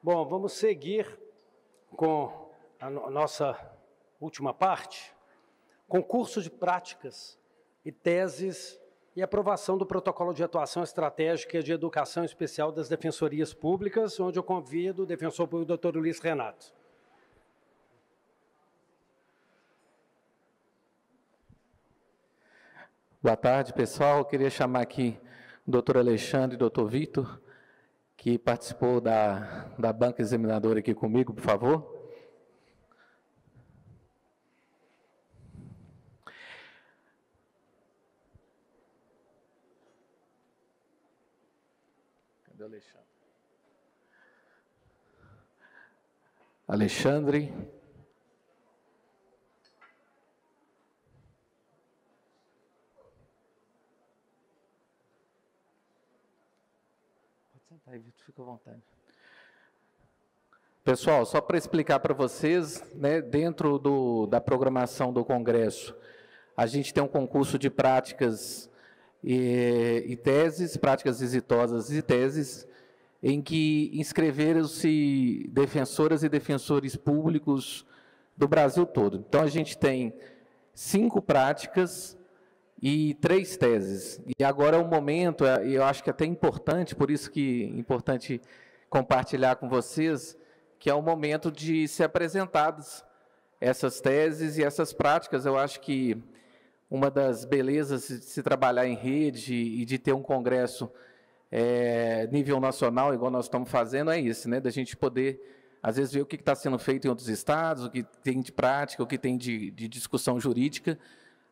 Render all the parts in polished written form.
Bom, vamos seguir com a nossa última parte, concurso de práticas e teses e aprovação do protocolo de atuação estratégica de educação especial das defensorias públicas, onde eu convido o defensor público, doutor Luiz Renato. Boa tarde, pessoal. Eu queria chamar aqui o doutor Alexandre e o doutor Vitor, que participou da banca examinadora aqui comigo, por favor. Cadê o Alexandre? Alexandre. Pode sentar aí, Vitor, fica à vontade. Pessoal, só para explicar para vocês, né, dentro da programação do Congresso, a gente tem um concurso de práticas e teses, práticas exitosas e teses, em que inscreveram-se defensoras e defensores públicos do Brasil todo. Então, a gente tem 5 práticas e 3 teses. E agora é um momento, e eu acho que é até importante, por isso que é importante compartilhar com vocês, que é o momento de ser apresentadas essas teses e essas práticas. Eu acho que uma das belezas de se trabalhar em rede e de ter um congresso nível nacional, igual nós estamos fazendo, é isso, né? Da gente poder, às vezes, ver o que está sendo feito em outros estados, o que tem de prática, o que tem de discussão jurídica,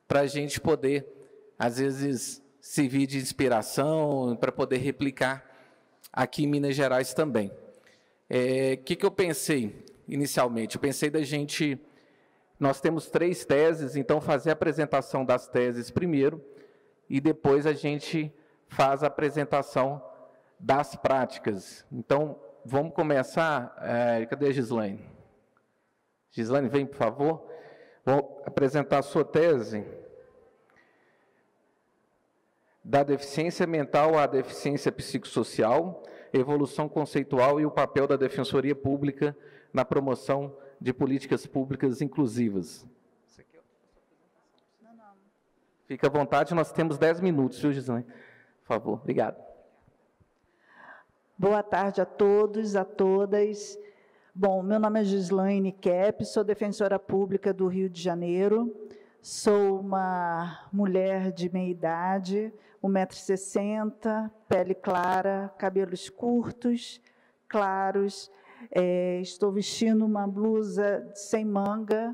para a gente poder, às vezes, servir de inspiração, para poder replicar aqui em Minas Gerais também. O que eu pensei inicialmente? Eu pensei da gente... Nós temos 3 teses, então fazer a apresentação das teses primeiro e depois a gente faz a apresentação das práticas. Então, vamos começar... cadê a Gislaine? Gislaine, vem, por favor. Vou apresentar a sua tese da deficiência mental à deficiência psicossocial, evolução conceitual e o papel da Defensoria Pública na promoção de políticas públicas inclusivas. Fica à vontade, nós temos 10 minutos, viu, Gislaine? Por favor, obrigado. Boa tarde a todos, a todas. Bom, meu nome é Gislaine Kepp, sou defensora pública do Rio de Janeiro, sou uma mulher de meia idade, 1,60 m, pele clara, cabelos curtos, claros, estou vestindo uma blusa sem manga,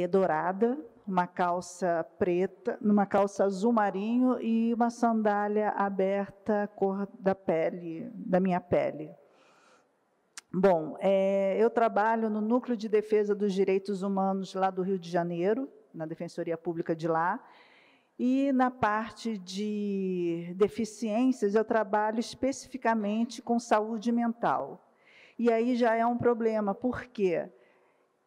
dourada, uma calça preta, uma calça azul marinho e uma sandália aberta, cor da pele, da minha pele. Bom, eu trabalho no Núcleo de Defesa dos Direitos Humanos lá do Rio de Janeiro, na Defensoria Pública de lá, e na parte de deficiências eu trabalho especificamente com saúde mental. E aí já é um problema, porque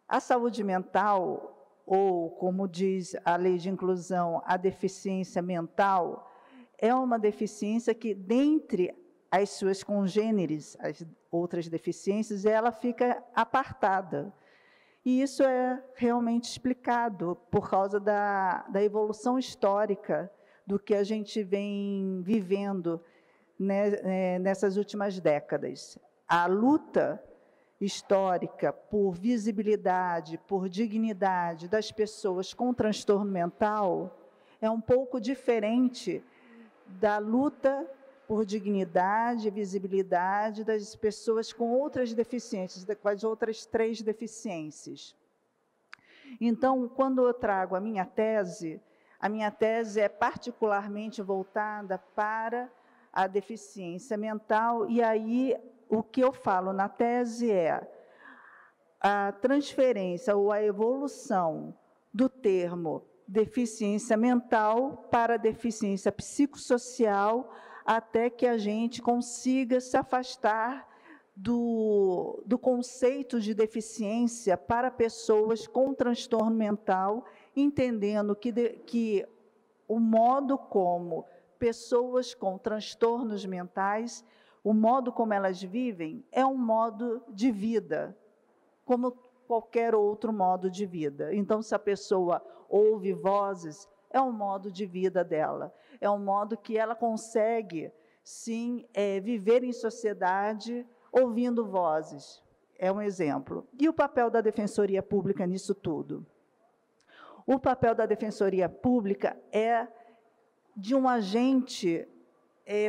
a saúde mental, ou, como diz a Lei de Inclusão, a deficiência mental, é uma deficiência que, dentre as suas congêneres, as outras deficiências, ela fica apartada. E isso é realmente explicado por causa da evolução histórica do que a gente vem vivendo, né, nessas últimas décadas. A luta histórica por visibilidade, por dignidade das pessoas com transtorno mental é um pouco diferente da luta por dignidade e visibilidade das pessoas com outras deficiências, com as outras 3 deficiências. Então, quando eu trago a minha tese é particularmente voltada para a deficiência mental, e aí o que eu falo na tese é a transferência ou a evolução do termo deficiência mental para deficiência psicossocial, até que a gente consiga se afastar do conceito de deficiência para pessoas com transtorno mental, entendendo que o modo como pessoas com transtornos mentais o modo como elas vivem é um modo de vida, como qualquer outro modo de vida. Então, se a pessoa ouve vozes, é um modo de vida dela, é um modo que ela consegue, sim, viver em sociedade ouvindo vozes. É um exemplo. E o papel da Defensoria Pública nisso tudo? O papel da Defensoria Pública é de um agente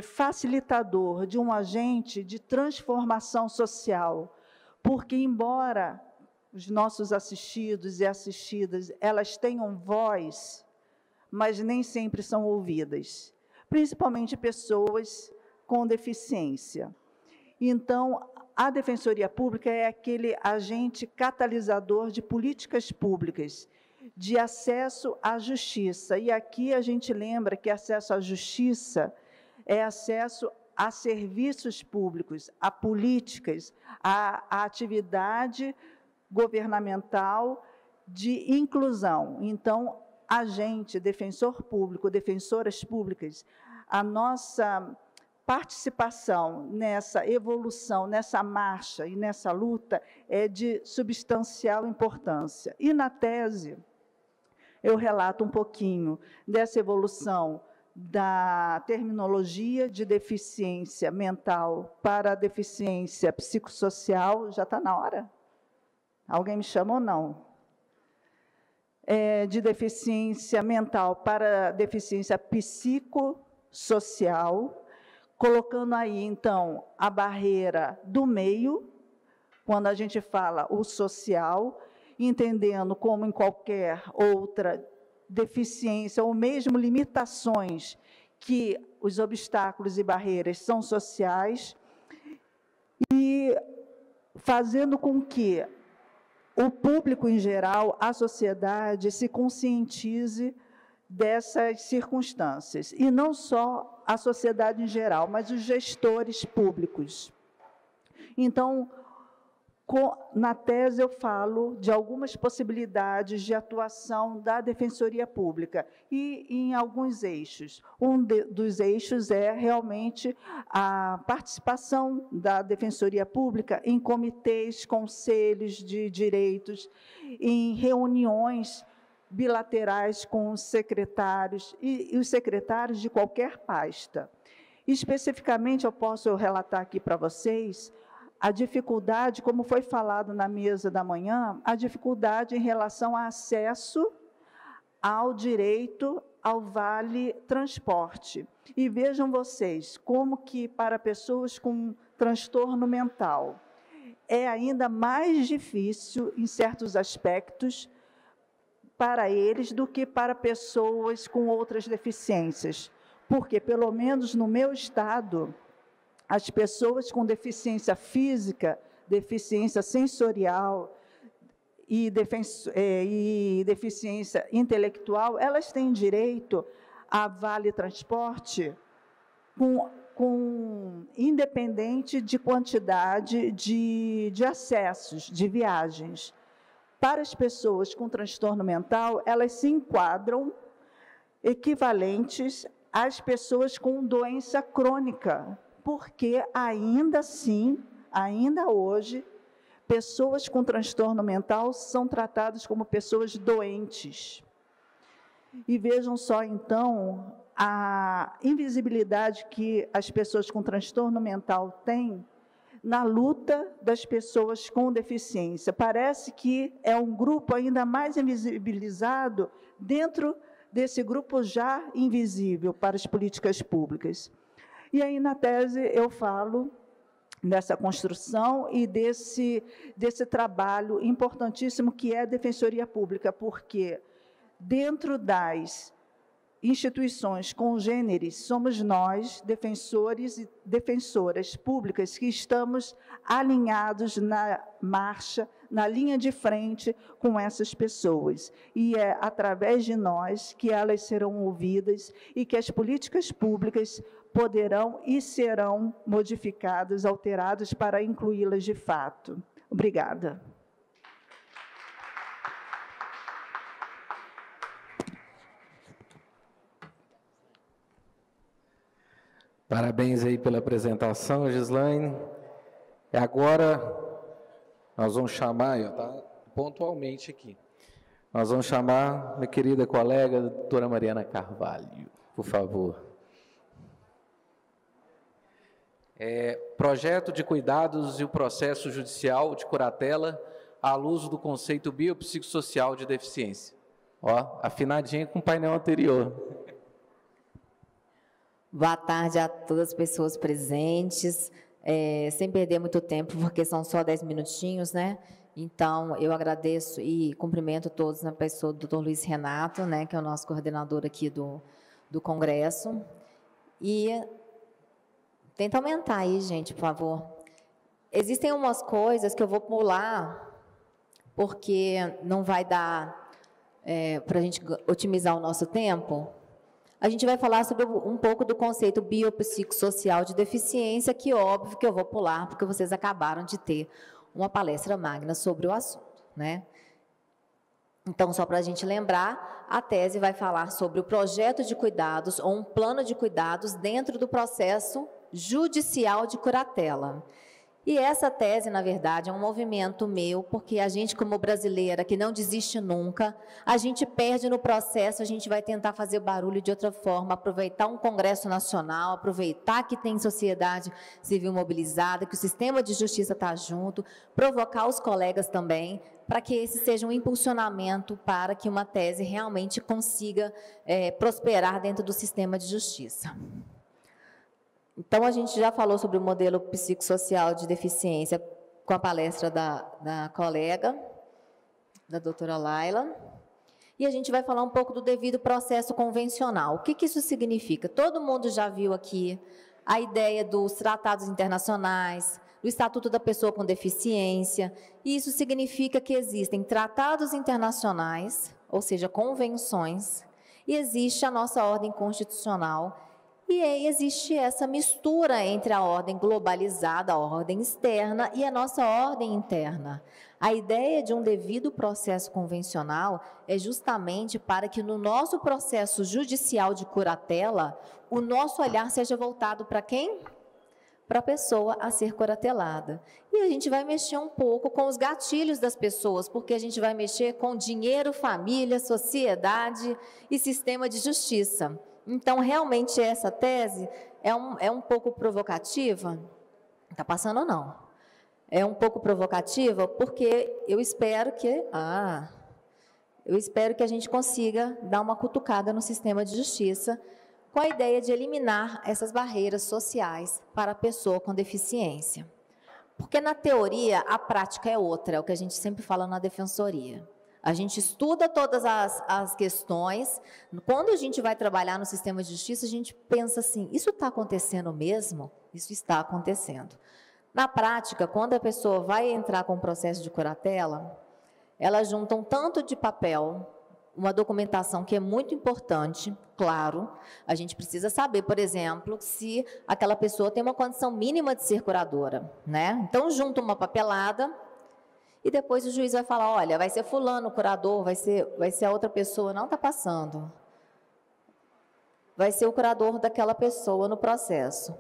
facilitador, de um agente de transformação social, porque, embora os nossos assistidos e assistidas, elas tenham voz, mas nem sempre são ouvidas, principalmente pessoas com deficiência. Então, a Defensoria Pública é aquele agente catalisador de políticas públicas, de acesso à justiça. E aqui a gente lembra que acesso à justiça é acesso a serviços públicos, a políticas, a atividade governamental de inclusão. Então, agente, defensor público, defensoras públicas, a nossa participação nessa evolução, nessa marcha e nessa luta é de substancial importância. E na tese, eu relato um pouquinho dessa evolução da terminologia de deficiência mental para a deficiência psicossocial. Já está na hora? Alguém me chama ou não? De deficiência mental para deficiência psicossocial, colocando aí, então, a barreira do meio, quando a gente fala o social, entendendo como em qualquer outra deficiência, ou mesmo limitações, que os obstáculos e barreiras são sociais, e fazendo com que o público em geral, a sociedade, se conscientize dessas circunstâncias, e não só a sociedade em geral, mas os gestores públicos. Então, na tese eu falo de algumas possibilidades de atuação da Defensoria Pública, e em alguns eixos. Dos eixos é realmente a participação da Defensoria Pública em comitês, conselhos de direitos, em reuniões bilaterais com os secretários e os secretários de qualquer pasta. Especificamente, eu posso relatar aqui para vocês a dificuldade, como foi falado na mesa da manhã, a dificuldade em relação ao acesso ao direito ao Vale Transporte. E vejam vocês, como que para pessoas com transtorno mental é ainda mais difícil, em certos aspectos, para eles do que para pessoas com outras deficiências. Porque, pelo menos no meu estado, as pessoas com deficiência física, deficiência sensorial e deficiência intelectual, elas têm direito a Vale Transporte independente de quantidade de acessos, de viagens. Para as pessoas com transtorno mental, elas se enquadram equivalentes às pessoas com doença crônica, porque ainda assim, ainda hoje, pessoas com transtorno mental são tratadas como pessoas doentes. E vejam só, então, a invisibilidade que as pessoas com transtorno mental têm na luta das pessoas com deficiência. Parece que é um grupo ainda mais invisibilizado dentro desse grupo já invisível para as políticas públicas. E aí, na tese, eu falo dessa construção e desse trabalho importantíssimo que é a Defensoria Pública, porque dentro das instituições congêneres, somos nós, defensores e defensoras públicas, que estamos alinhados na marcha, na linha de frente com essas pessoas. E é através de nós que elas serão ouvidas e que as políticas públicas poderão e serão modificadas, alteradas para incluí-las de fato. Obrigada. Parabéns aí pela apresentação, Gislaine. E agora nós vamos chamar, tá pontualmente aqui, nós vamos chamar minha querida colega, doutora Mariana Carvalho, por favor. Projeto de cuidados e o processo judicial de curatela à luz do conceito biopsicossocial de deficiência. Ó, afinadinha com o painel anterior. Boa tarde a todas as pessoas presentes, sem perder muito tempo, porque são só 10 minutinhos, né? Então, eu agradeço e cumprimento todos na pessoa do Dr. Luiz Renato, né, que é o nosso coordenador aqui do Congresso. E tenta aumentar aí, gente, por favor. Existem umas coisas que eu vou pular, porque não vai dar para a gente otimizar o nosso tempo. A gente vai falar sobre um pouco do conceito biopsicossocial de deficiência, que óbvio que eu vou pular, porque vocês acabaram de ter uma palestra magna sobre o assunto, né? Então, só para a gente lembrar, a tese vai falar sobre o projeto de cuidados ou um plano de cuidados dentro do processo judicial de curatela. E essa tese, na verdade, é um movimento meu, porque a gente, como brasileira, que não desiste nunca, a gente perde no processo, a gente vai tentar fazer barulho de outra forma, aproveitar um congresso nacional, aproveitar que tem sociedade civil mobilizada, que o sistema de justiça está junto, provocar os colegas também, para que esse seja um impulsionamento para que uma tese realmente consiga prosperar dentro do sistema de justiça. Então, a gente já falou sobre o modelo psicossocial de deficiência com a palestra da colega, da doutora Laila, e a gente vai falar um pouco do devido processo convencional. O que isso significa? Todo mundo já viu aqui a ideia dos tratados internacionais, do Estatuto da Pessoa com Deficiência, e isso significa que existem tratados internacionais, ou seja, convenções, e existe a nossa ordem constitucional. E aí existe essa mistura entre a ordem globalizada, a ordem externa e a nossa ordem interna. A ideia de um devido processo convencional é justamente para que no nosso processo judicial de curatela, o nosso olhar seja voltado para quem? Para a pessoa a ser curatelada. E a gente vai mexer um pouco com os gatilhos das pessoas, porque a gente vai mexer com dinheiro, família, sociedade e sistema de justiça. Então, realmente, essa tese é um pouco provocativa. Está passando ou não? É um pouco provocativa, porque eu espero que a gente consiga dar uma cutucada no sistema de justiça com a ideia de eliminar essas barreiras sociais para a pessoa com deficiência. Porque, na teoria, a prática é outra, é o que a gente sempre fala na defensoria. A gente estuda todas as questões. Quando a gente vai trabalhar no sistema de justiça, a gente pensa assim, isso está acontecendo mesmo? Isso está acontecendo. Na prática, quando a pessoa vai entrar com o processo de curatela, elas juntam tanto de papel, uma documentação que é muito importante, claro, a gente precisa saber, por exemplo, se aquela pessoa tem uma condição mínima de ser curadora, né? Então, junta uma papelada, e depois o juiz vai falar, olha, vai ser fulano o curador, vai ser a outra pessoa, não está passando. Vai ser o curador daquela pessoa no processo.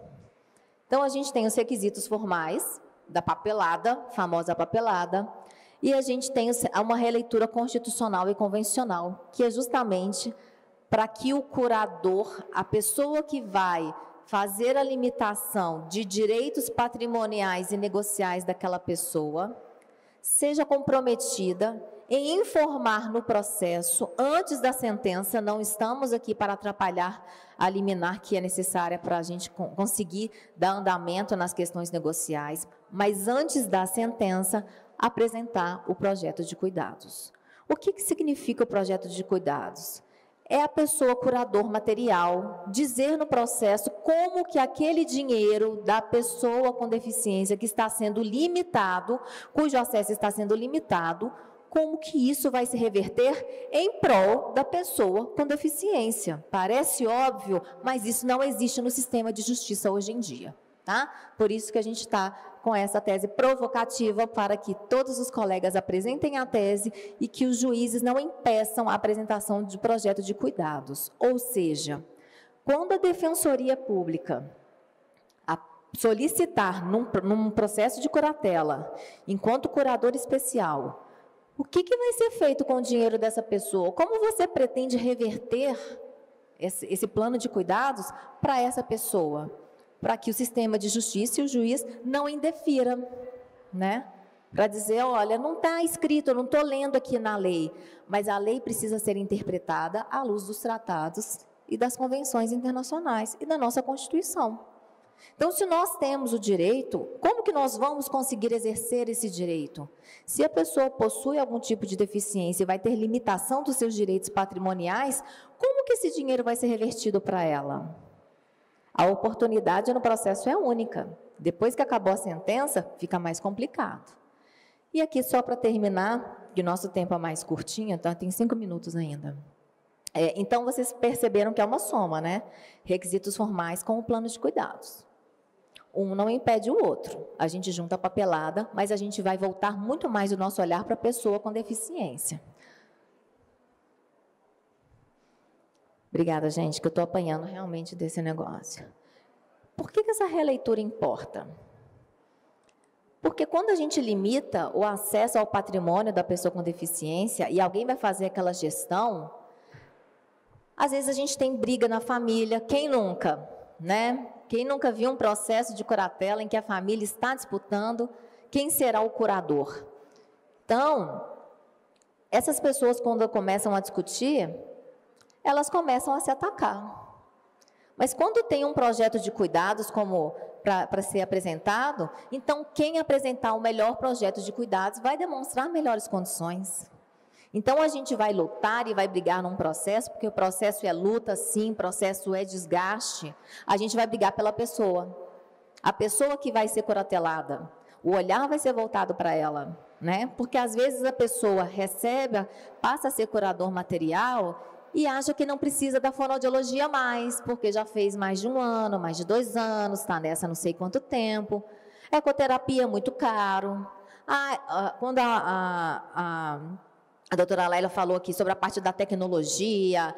Então, a gente tem os requisitos formais da papelada, famosa papelada, e a gente tem uma releitura constitucional e convencional, que é justamente para que o curador, a pessoa que vai fazer a limitação de direitos patrimoniais e negociais daquela pessoa, seja comprometida em informar no processo, antes da sentença, não estamos aqui para atrapalhar a liminar que é necessária para a gente conseguir dar andamento nas questões negociais, mas antes da sentença, apresentar o projeto de cuidados. O que significa o projeto de cuidados? É a pessoa curador material dizer no processo como que aquele dinheiro da pessoa com deficiência que está sendo limitado, cujo acesso está sendo limitado, como que isso vai se reverter em prol da pessoa com deficiência. Parece óbvio, mas isso não existe no sistema de justiça hoje em dia, tá? Por isso que a gente está com essa tese provocativa para que todos os colegas apresentem a tese e que os juízes não impeçam a apresentação de projeto de cuidados. Ou seja, quando a Defensoria Pública solicitar num processo de curatela, enquanto curador especial, o que vai ser feito com o dinheiro dessa pessoa? Como você pretende reverter esse plano de cuidados para essa pessoa? Para que o sistema de justiça e o juiz não indefira, né? Para dizer, olha, não está escrito, eu não estou lendo aqui na lei, mas a lei precisa ser interpretada à luz dos tratados e das convenções internacionais e da nossa Constituição. Então, se nós temos o direito, como que nós vamos conseguir exercer esse direito? Se a pessoa possui algum tipo de deficiência e vai ter limitação dos seus direitos patrimoniais, como que esse dinheiro vai ser revertido para ela? A oportunidade no processo é única. Depois que acabou a sentença, fica mais complicado. E aqui, só para terminar, que o nosso tempo é mais curtinho, então tem 5 minutos ainda. Então, vocês perceberam que é uma soma, né? Requisitos formais com o plano de cuidados. Um não impede o outro. A gente junta a papelada, mas a gente vai voltar muito mais o nosso olhar para a pessoa com deficiência. Obrigada, gente, que eu estou apanhando realmente desse negócio. Por que essa releitura importa? Porque quando a gente limita o acesso ao patrimônio da pessoa com deficiência e alguém vai fazer aquela gestão, às vezes a gente tem briga na família, quem nunca, né? Quem nunca viu um processo de curatela em que a família está disputando quem será o curador? Então, essas pessoas, quando começam a discutir, elas começam a se atacar. Mas quando tem um projeto de cuidados como para ser apresentado, então quem apresentar o melhor projeto de cuidados vai demonstrar melhores condições. Então a gente vai lutar e vai brigar num processo, porque o processo é luta, sim, processo é desgaste. A gente vai brigar pela pessoa. A pessoa que vai ser curatelada, o olhar vai ser voltado para ela, né? Porque às vezes a pessoa recebe, passa a ser curador material e acha que não precisa da fonoaudiologia mais, porque já fez mais de 1 ano, mais de 2 anos, está nessa não sei quanto tempo. Ecoterapia é muito caro. Quando a doutora Laila falou aqui sobre a parte da tecnologia,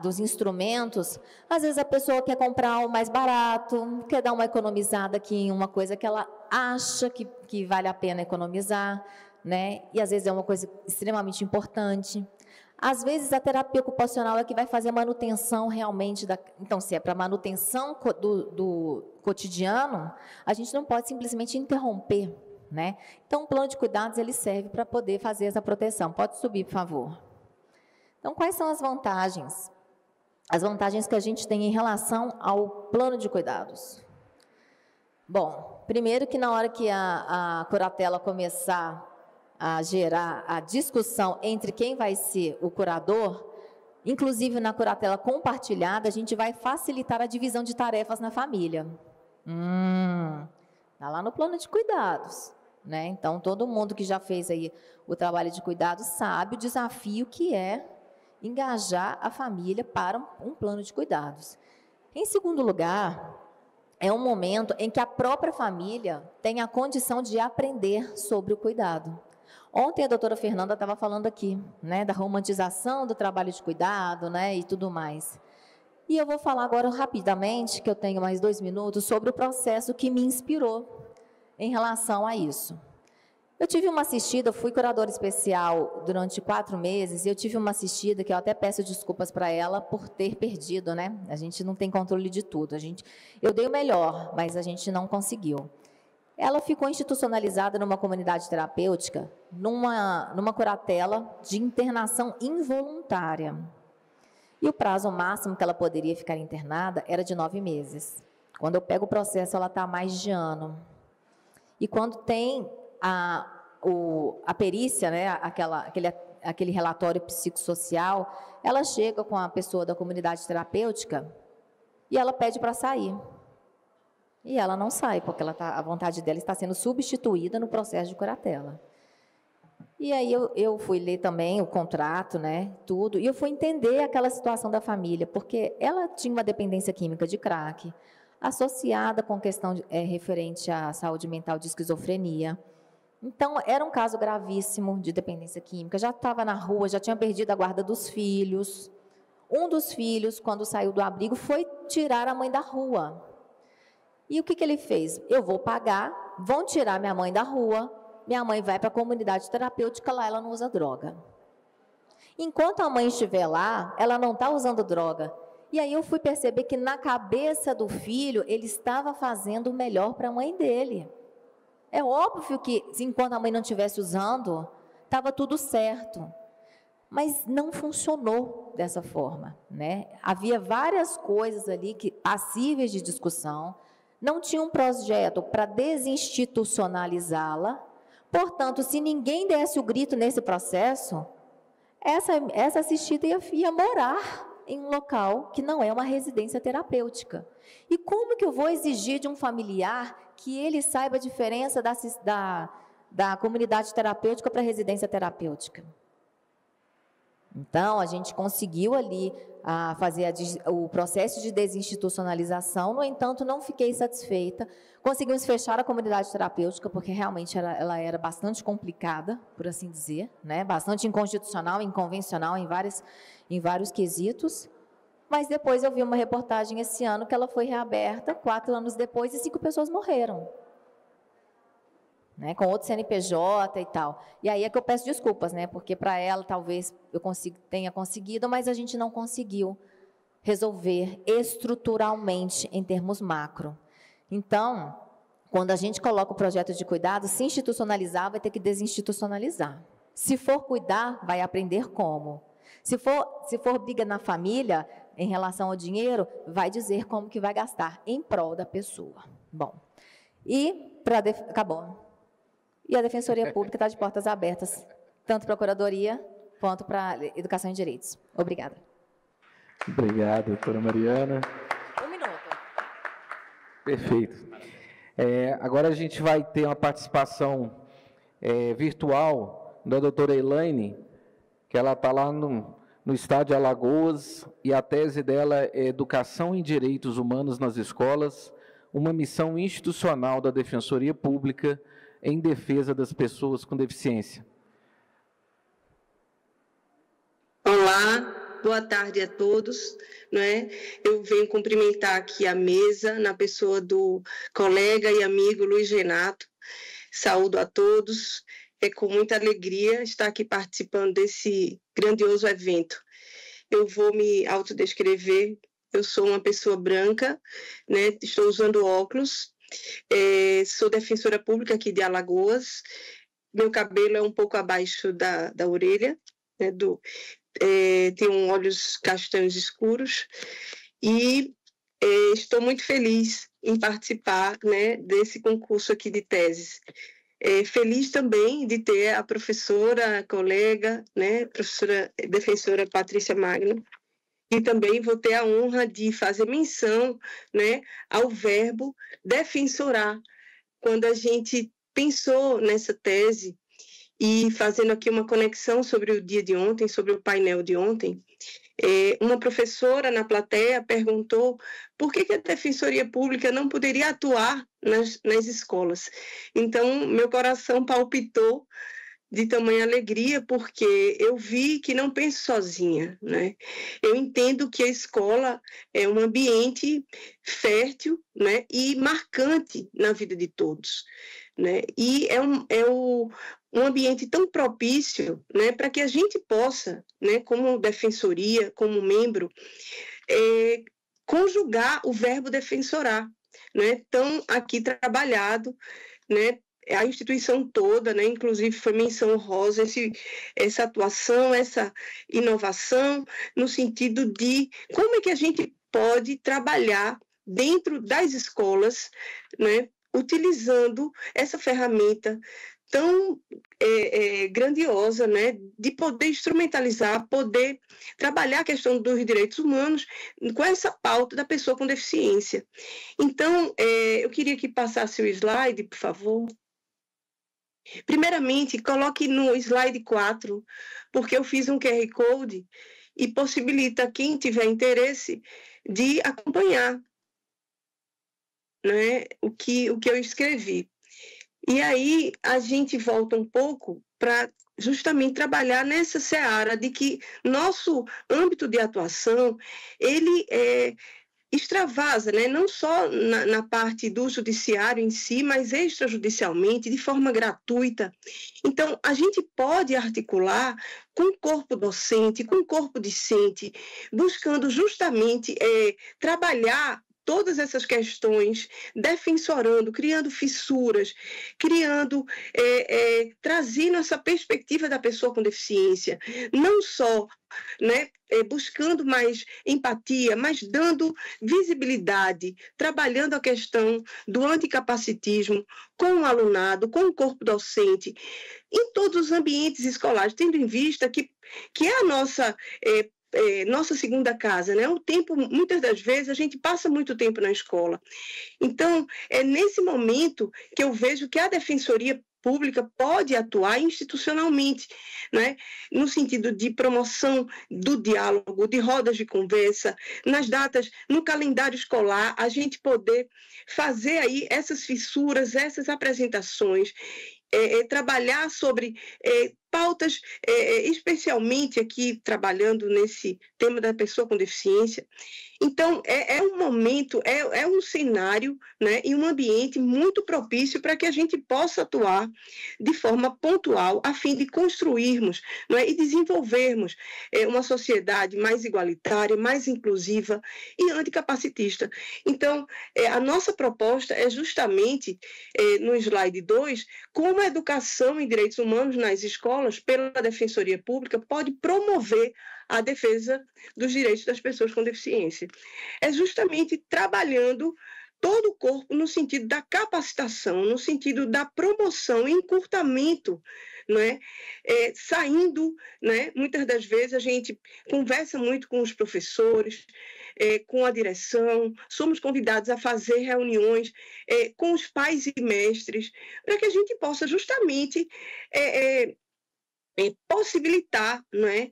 dos instrumentos, às vezes a pessoa quer comprar o mais barato, quer dar uma economizada aqui em uma coisa que ela acha que vale a pena economizar, né? E às vezes é uma coisa extremamente importante. Às vezes, a terapia ocupacional é que vai fazer a manutenção realmente Então, se é para manutenção do cotidiano, a gente não pode simplesmente interromper, né? Então, o plano de cuidados, ele serve para poder fazer essa proteção. Pode subir, por favor. Então, quais são as vantagens? As vantagens que a gente tem em relação ao plano de cuidados. Bom, primeiro que na hora que a curatela começar a gerar a discussão entre quem vai ser o curador, inclusive na curatela compartilhada, a gente vai facilitar a divisão de tarefas na família. Está lá no plano de cuidados, né? Então, todo mundo que já fez aí o trabalho de cuidados sabe o desafio que é engajar a família para um plano de cuidados. Em segundo lugar, é um momento em que a própria família tem a condição de aprender sobre o cuidado. Ontem a doutora Fernanda estava falando aqui, né, da romantização do trabalho de cuidado, né, e tudo mais. E eu vou falar agora rapidamente, que eu tenho mais 2 minutos, sobre o processo que me inspirou em relação a isso. Eu tive uma assistida, eu fui curadora especial durante 4 meses, e eu tive uma assistida que eu até peço desculpas para ela por ter perdido, né? A gente não tem controle de tudo. Eu dei o melhor, mas a gente não conseguiu. Ela ficou institucionalizada numa comunidade terapêutica, numa curatela de internação involuntária. E o prazo máximo que ela poderia ficar internada era de 9 meses. Quando eu pego o processo, ela está há mais de ano. E quando tem a perícia, né, aquele relatório psicossocial, ela chega com a pessoa da comunidade terapêutica e ela pede para sair. E ela não sai, porque a vontade dela está sendo substituída no processo de curatela. E aí eu fui ler também o contrato, né, tudo, e eu fui entender aquela situação da família, porque ela tinha uma dependência química de crack, associada com questão referente à saúde mental de esquizofrenia. Então, era um caso gravíssimo de dependência química, já estava na rua, já tinha perdido a guarda dos filhos. Um dos filhos, quando saiu do abrigo, foi tirar a mãe da rua. E o que ele fez? Eu vou pagar, vão tirar minha mãe da rua, minha mãe vai para a comunidade terapêutica, lá ela não usa droga. Enquanto a mãe estiver lá, ela não está usando droga. E aí eu fui perceber que na cabeça do filho, ele estava fazendo o melhor para a mãe dele. É óbvio que, enquanto a mãe não estivesse usando, estava tudo certo. Mas não funcionou dessa forma, né? Havia várias coisas ali passíveis de discussão, não tinha um projeto para desinstitucionalizá-la. Portanto, se ninguém desse o grito nesse processo, essa assistida ia morar em um local que não é uma residência terapêutica. E como que eu vou exigir de um familiar que ele saiba a diferença da comunidade terapêutica para a residência terapêutica? Então, a gente conseguiu ali fazer o processo de desinstitucionalização, no entanto, não fiquei satisfeita. Conseguimos fechar a comunidade terapêutica, porque realmente ela era bastante complicada, por assim dizer, né? Bastante inconstitucional, inconvencional em vários quesitos. Mas depois eu vi uma reportagem esse ano que ela foi reaberta, 4 anos depois, e 5 pessoas morreram. Né, com outro CNPJ e tal. E aí é que eu peço desculpas, né, porque para ela talvez eu tenha conseguido, mas a gente não conseguiu resolver estruturalmente em termos macro. Então, quando a gente coloca o projeto de cuidado, se institucionalizar, vai ter que desinstitucionalizar. Se for cuidar, vai aprender como. Se for briga na família, em relação ao dinheiro, vai dizer como que vai gastar em prol da pessoa. Bom, acabou. E a Defensoria Pública está de portas abertas, tanto para a Procuradoria quanto para a Educação e Direitos. Obrigada. Obrigado, doutora Mariana. 1 minuto. Perfeito. Agora a gente vai ter uma participação virtual da doutora Elaine, que ela está lá no estado de Alagoas, e a tese dela é Educação em Direitos Humanos nas Escolas, uma missão institucional da Defensoria Pública em defesa das pessoas com deficiência. Olá, boa tarde a todos. Eu venho cumprimentar aqui a mesa, na pessoa do colega e amigo Luiz Renato. Saúdo a todos. É com muita alegria estar aqui participando desse grandioso evento. Eu vou me autodescrever. Eu sou uma pessoa branca, estou usando óculos. Sou defensora pública aqui de Alagoas. Meu cabelo é um pouco abaixo da orelha, tenho olhos castanhos escuros e estou muito feliz em participar desse concurso aqui de teses. Feliz também de ter a professora, a colega, professora defensora Patrícia Magno, e também vou ter a honra de fazer menção ao verbo defensorar. Quando a gente pensou nessa tese, e fazendo aqui uma conexão sobre o dia de ontem, sobre o painel de ontem, uma professora na plateia perguntou por que a Defensoria Pública não poderia atuar nas escolas. Então, meu coração palpitou de tamanha alegria, porque eu vi que não penso sozinha, Eu entendo que a escola é um ambiente fértil, e marcante na vida de todos, E é um ambiente tão propício, para que a gente possa, como defensoria, como membro, conjugar o verbo defensorar, tão aqui trabalhado, a instituição toda, inclusive foi menção honrosa essa atuação, essa inovação, no sentido de como é que a gente pode trabalhar dentro das escolas, utilizando essa ferramenta tão grandiosa, de poder instrumentalizar, poder trabalhar a questão dos direitos humanos com essa pauta da pessoa com deficiência. Então, eu queria que passasse o slide, por favor. Primeiramente, coloque no slide 4, porque eu fiz um QR Code e possibilita quem tiver interesse de acompanhar o que eu escrevi. E aí a gente volta um pouco para justamente trabalhar nessa seara de que nosso âmbito de atuação, ele extravasa, né? Não só na parte do judiciário em si, mas extrajudicialmente, de forma gratuita. Então, a gente pode articular com o corpo docente, com o corpo discente, buscando justamente trabalhar todas essas questões, defensorando, criando fissuras, criando, trazendo essa perspectiva da pessoa com deficiência, não só, né, buscando mais empatia, mas dando visibilidade, trabalhando a questão do anticapacitismo com o alunado, com o corpo docente, em todos os ambientes escolares, tendo em vista que é a nossa segunda casa, né? O tempo, muitas das vezes, a gente passa muito tempo na escola. Então, é nesse momento que eu vejo que a Defensoria Pública pode atuar institucionalmente, né? No sentido de promoção do diálogo, de rodas de conversa, nas datas, no calendário escolar, a gente poder fazer aí essas fissuras, essas apresentações, trabalhar sobre pautas, especialmente aqui trabalhando nesse tema da pessoa com deficiência. Então, é um momento, é um cenário, né, e um ambiente muito propício para que a gente possa atuar de forma pontual, a fim de construirmos, né, e desenvolvermos uma sociedade mais igualitária, mais inclusiva e anticapacitista. Então, a nossa proposta é justamente, no slide 2, como a educação em direitos humanos nas escolas, pela Defensoria Pública, pode promover a defesa dos direitos das pessoas com deficiência. É justamente trabalhando todo o corpo no sentido da capacitação, no sentido da promoção e encurtamento, né? Saindo, né? Muitas das vezes a gente conversa muito com os professores, com a direção, somos convidados a fazer reuniões com os pais e mestres, para que a gente possa justamente possibilitar, não é?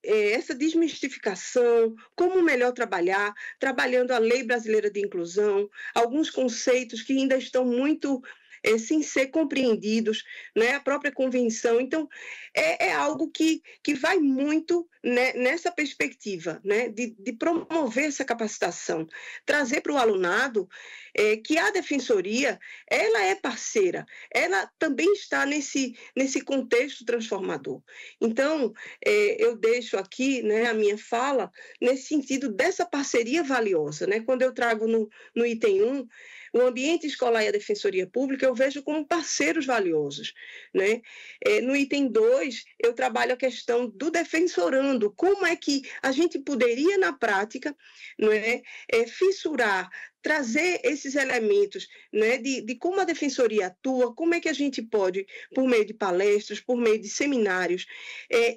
Essa desmistificação, como melhor trabalhar, trabalhando a Lei Brasileira de Inclusão, alguns conceitos que ainda estão muito sem ser compreendidos, né? A própria convenção. Então, é algo que vai muito, né, nessa perspectiva, né, de promover essa capacitação, trazer para o alunado que a defensoria, ela é parceira, ela também está nesse contexto transformador. Então, eu deixo aqui, né, a minha fala nesse sentido dessa parceria valiosa, né? Quando eu trago no item 1, o ambiente escolar e a Defensoria Pública, eu vejo como parceiros valiosos, né? No item 2, eu trabalho a questão do defensorando, como é que a gente poderia, na prática, não é, fissurar, trazer esses elementos, né, de como a Defensoria atua, como é que a gente pode, por meio de palestras, por meio de seminários,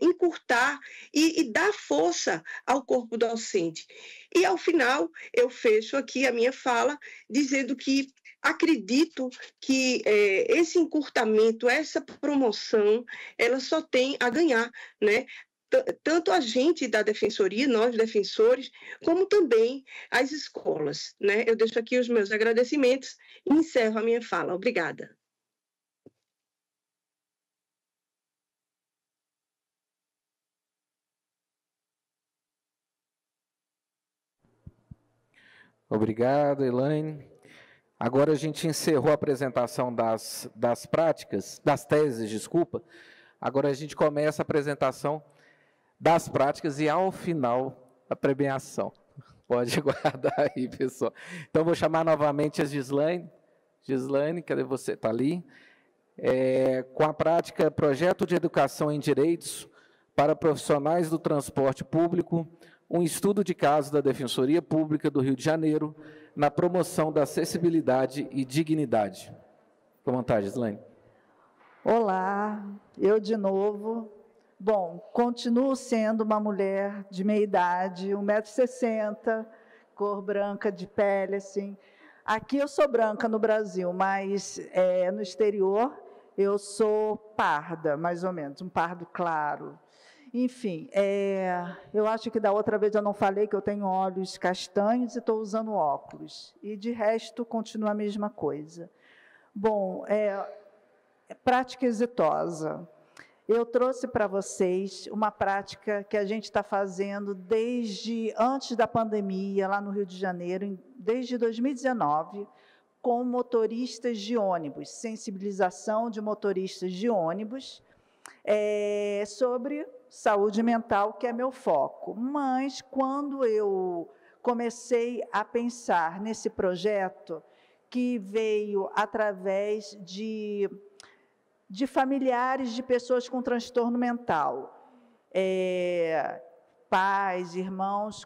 encurtar e dar força ao corpo docente. E, ao final, eu fecho aqui a minha fala dizendo que acredito que esse encurtamento, essa promoção, ela só tem a ganhar, né? Tanto a gente da Defensoria, nós defensores, como também as escolas, né? Eu deixo aqui os meus agradecimentos e encerro a minha fala. Obrigada. Obrigado, Elaine. Agora a gente encerrou a apresentação das práticas, das teses, desculpa. Agora a gente começa a apresentação das práticas e, ao final, a premiação. Pode guardar aí, pessoal. Então, vou chamar novamente a Gislaine. Gislaine, cadê você? Está ali. Com a prática Projeto de Educação em Direitos para Profissionais do Transporte Público, um estudo de caso da Defensoria Pública do Rio de Janeiro na promoção da acessibilidade e dignidade. Com vontade, Gislaine. Olá, eu de novo. Bom, continuo sendo uma mulher de meia idade, 1,60 m, cor branca de pele, assim. Aqui eu sou branca no Brasil, mas no exterior eu sou parda, mais ou menos, um pardo claro. Enfim, eu acho que da outra vez eu não falei que eu tenho olhos castanhos e estou usando óculos. E, de resto, continua a mesma coisa. Bom, prática exitosa. eu trouxe para vocês uma prática que a gente está fazendo desde antes da pandemia, lá no Rio de Janeiro, desde 2019, com motoristas de ônibus, sensibilização de motoristas de ônibus, sobre saúde mental, que é meu foco. Mas, quando eu comecei a pensar nesse projeto, que veio através de familiares de pessoas com transtorno mental, pais, irmãos,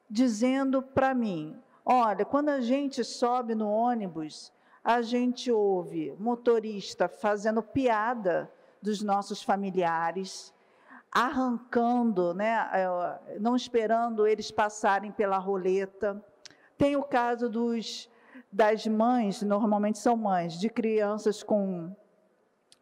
dizendo para mim, olha, quando a gente sobe no ônibus, a gente ouve motorista fazendo piada dos nossos familiares, arrancando, né, não esperando eles passarem pela roleta. Tem o caso das mães, normalmente são mães, de crianças com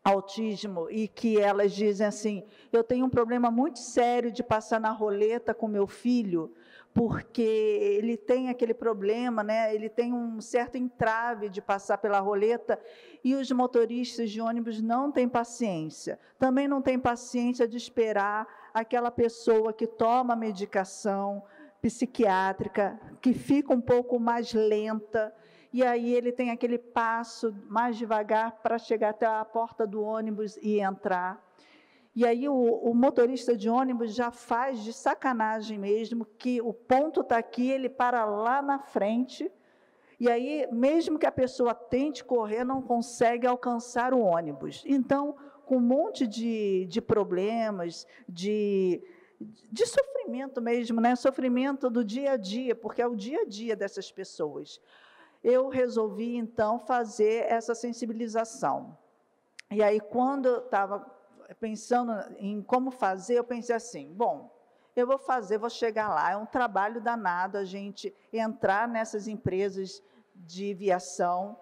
autismo, e que elas dizem assim, eu tenho um problema muito sério de passar na roleta com meu filho, porque ele tem aquele problema, né? Ele tem um certo entrave de passar pela roleta, e os motoristas de ônibus não têm paciência. Também não têm paciência de esperar aquela pessoa que toma medicação psiquiátrica, que fica um pouco mais lenta, e aí ele tem aquele passo mais devagar para chegar até a porta do ônibus e entrar. E aí o motorista de ônibus já faz de sacanagem mesmo, que o ponto está aqui, ele para lá na frente, e aí, mesmo que a pessoa tente correr, não consegue alcançar o ônibus. Então, com um monte de problemas, de sofrimento mesmo, né? Sofrimento do dia a dia, porque é o dia a dia dessas pessoas. Eu resolvi, então, fazer essa sensibilização. E aí, quando eu estava pensando em como fazer, eu pensei assim, bom, eu vou fazer, vou chegar lá, é um trabalho danado a gente entrar nessas empresas de viação,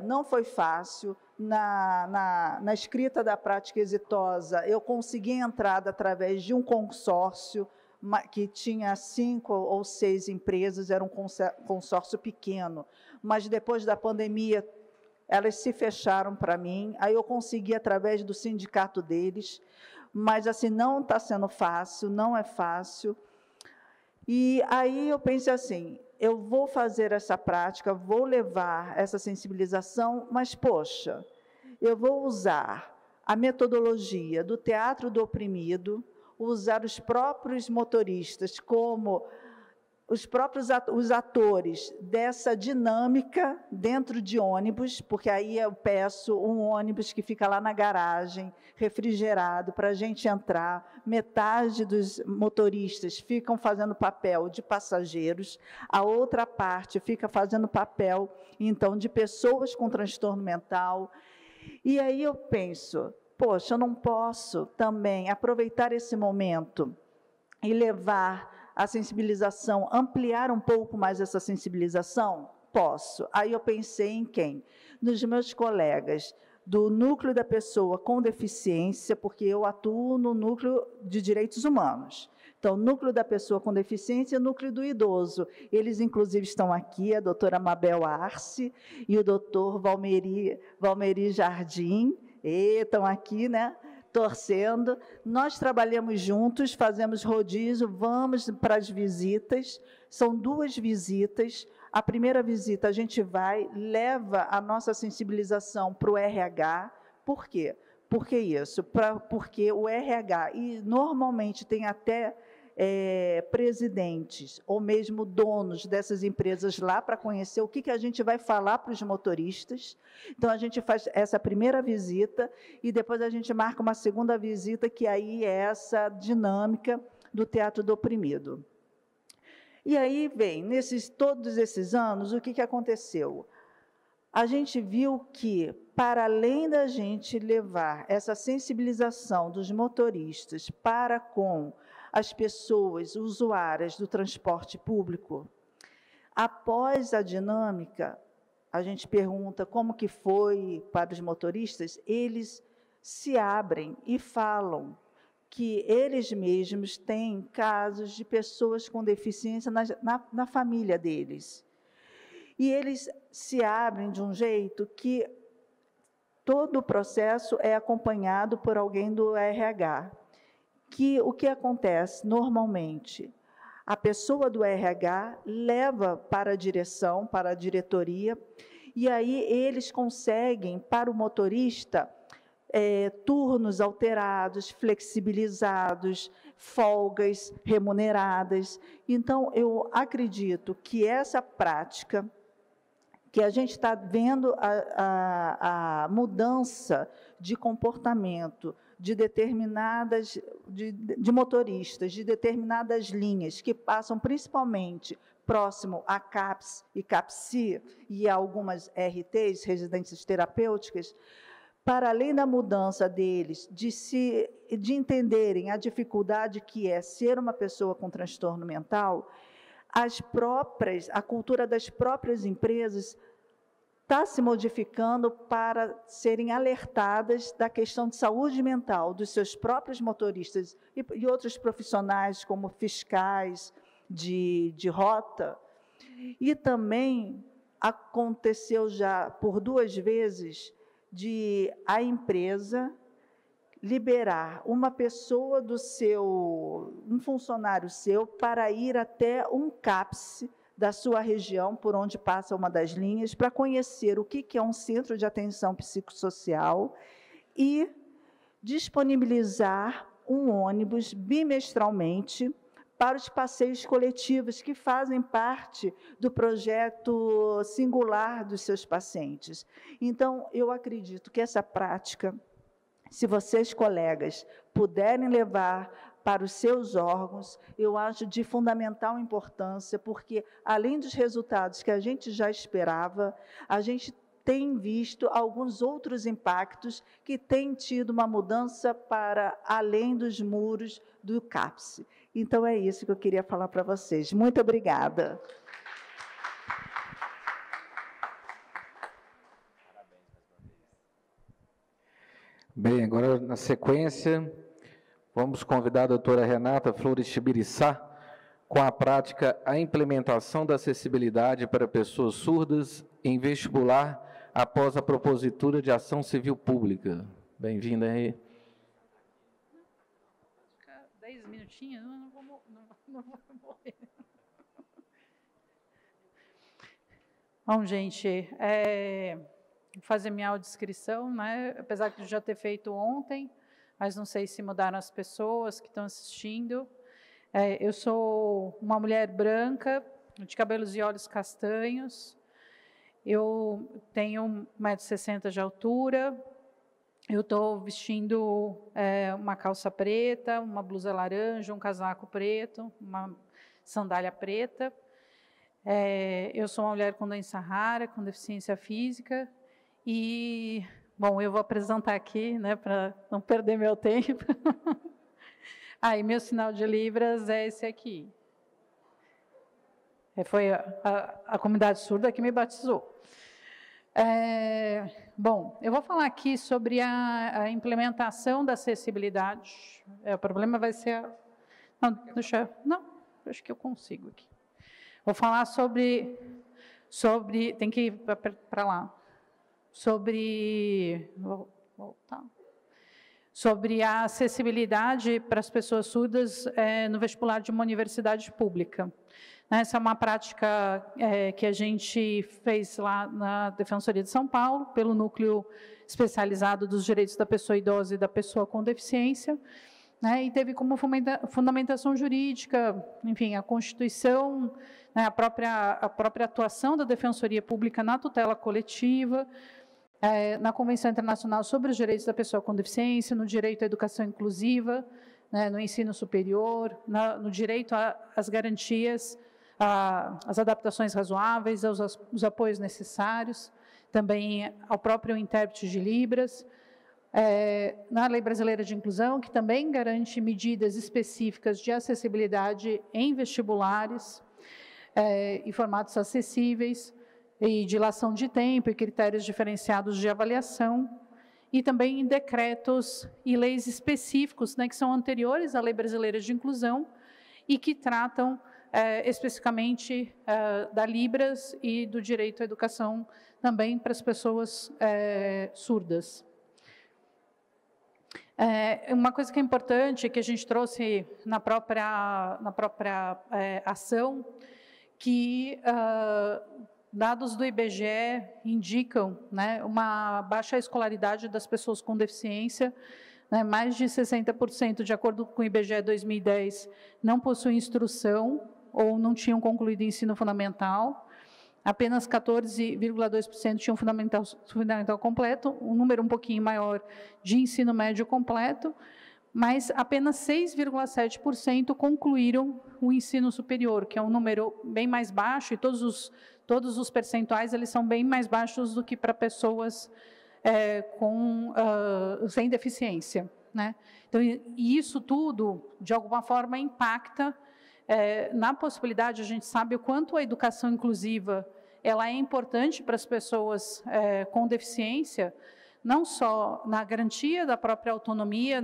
não foi fácil. Na escrita da prática exitosa, eu consegui entrada através de um consórcio, que tinha 5 ou 6 empresas, era um consórcio pequeno, mas depois da pandemia, elas se fecharam para mim, aí eu consegui através do sindicato deles, mas assim, não está sendo fácil, não é fácil. E aí eu pensei assim, eu vou fazer essa prática, vou levar essa sensibilização, mas, poxa, eu vou usar a metodologia do teatro do oprimido, usar os próprios motoristas como os atores dessa dinâmica dentro de ônibus, porque aí eu peço um ônibus que fica lá na garagem, refrigerado, para a gente entrar. Metade dos motoristas ficam fazendo papel de passageiros, a outra parte fica fazendo papel, então, de pessoas com transtorno mental. E aí eu penso, poxa, eu não posso também aproveitar esse momento e levar a sensibilização, ampliar um pouco mais essa sensibilização? Posso. Aí eu pensei em quem? Nos meus colegas do Núcleo da Pessoa com Deficiência, porque eu atuo no Núcleo de Direitos Humanos. Então, Núcleo da Pessoa com Deficiência e Núcleo do Idoso. Eles, inclusive, estão aqui, a doutora Mabel Arce e o doutor Valmeri Jardim, estão aqui, né? Torcendo. Nós trabalhamos juntos, fazemos rodízio, vamos para as visitas, são 2 visitas. A primeira visita a gente vai, leva a nossa sensibilização para o RH. Por quê? Por que isso? Porque o RH, e normalmente tem até presidentes ou mesmo donos dessas empresas lá para conhecer o que a gente vai falar para os motoristas. Então, a gente faz essa primeira visita e depois a gente marca uma segunda visita, que aí é essa dinâmica do teatro do oprimido. E aí vem, todos esses anos, o que aconteceu? A gente viu que, para além da gente levar essa sensibilização dos motoristas para com as pessoas usuárias do transporte público, após a dinâmica, a gente pergunta como que foi para os motoristas, eles se abrem e falam que eles mesmos têm casos de pessoas com deficiência na família deles. E eles se abrem de um jeito que todo o processo é acompanhado por alguém do RH. O que acontece normalmente? A pessoa do RH leva para a direção, para a diretoria, e aí eles conseguem, para o motorista, turnos alterados, flexibilizados, folgas remuneradas. Então, eu acredito que essa prática, que a gente está vendo a mudança de comportamento de determinadas, de motoristas, de determinadas linhas, que passam principalmente próximo a CAPS e CAPSI, e a algumas RTs, residências terapêuticas, para além da mudança deles, de entenderem a dificuldade que é ser uma pessoa com transtorno mental, a cultura das próprias empresas está se modificando para serem alertadas da questão de saúde mental dos seus próprios motoristas e outros profissionais, como fiscais de rota. E também aconteceu já por 2 vezes de a empresa liberar uma pessoa um funcionário seu, para ir até um CAPS da sua região, por onde passa uma das linhas, para conhecer o que é um centro de atenção psicossocial e disponibilizar um ônibus bimestralmente para os passeios coletivos, que fazem parte do projeto singular dos seus pacientes. Então, eu acredito que essa prática, se vocês, colegas, puderem levar para os seus órgãos, eu acho de fundamental importância, porque, além dos resultados que a gente já esperava, a gente tem visto alguns outros impactos que têm tido uma mudança para além dos muros do CAPS. Então, é isso que eu queria falar para vocês. Muito obrigada. Bem, agora, na sequência, vamos convidar a doutora Renata Flores Tibiriçá, com a prática A Implementação da Acessibilidade para Pessoas Surdas em Vestibular após a Propositura de Ação Civil Pública. Bem-vinda aí. 10 minutinhos, não vou morrer. Bom, gente, vou fazer minha audiodescrição, né? Apesar de já ter feito ontem, mas não sei se mudaram as pessoas que estão assistindo. Eu sou uma mulher branca, de cabelos e olhos castanhos. Eu tenho 1,60 m de altura. Eu estou vestindo uma calça preta, uma blusa laranja, um casaco preto, uma sandália preta. Eu sou uma mulher com doença rara, com deficiência física. E, bom, eu vou apresentar aqui, né, para não perder meu tempo. E meu sinal de Libras é esse aqui. Foi a comunidade surda que me batizou. Bom, eu vou falar aqui sobre a implementação da acessibilidade. O problema vai ser... Não, acho que eu consigo aqui. Vou falar sobre tem que ir para lá. Vou voltar. Sobre a acessibilidade para as pessoas surdas no vestibular de uma universidade pública. Essa é uma prática que a gente fez lá na Defensoria de São Paulo, pelo Núcleo Especializado dos Direitos da Pessoa Idosa e da Pessoa com Deficiência, e teve como fundamentação jurídica, enfim, a Constituição, a própria atuação da Defensoria Pública na tutela coletiva, na Convenção Internacional sobre os Direitos da Pessoa com Deficiência, no direito à educação inclusiva, no ensino superior, no direito às garantias, às adaptações razoáveis, aos apoios necessários, também ao próprio intérprete de Libras, na Lei Brasileira de Inclusão, que também garante medidas específicas de acessibilidade em vestibulares e formatos acessíveis, e dilação de tempo e critérios diferenciados de avaliação, e também em decretos e leis específicos, que são anteriores à Lei Brasileira de Inclusão e que tratam especificamente da Libras e do direito à educação também para as pessoas surdas. Uma coisa que é importante, que a gente trouxe na própria ação, que dados do IBGE indicam, né, uma baixa escolaridade das pessoas com deficiência, né, mais de 60%, de acordo com o IBGE 2010, não possuem instrução ou não tinham concluído o ensino fundamental. Apenas 14,2% tinham fundamental completo, um número um pouquinho maior de ensino médio completo, mas apenas 6,7% concluíram o ensino superior, que é um número bem mais baixo, e todos os percentuais eles são bem mais baixos do que para pessoas sem deficiência, né? Então, isso tudo, de alguma forma, impacta na possibilidade. A gente sabe o quanto a educação inclusiva ela é importante para as pessoas com deficiência, não só na garantia da própria autonomia,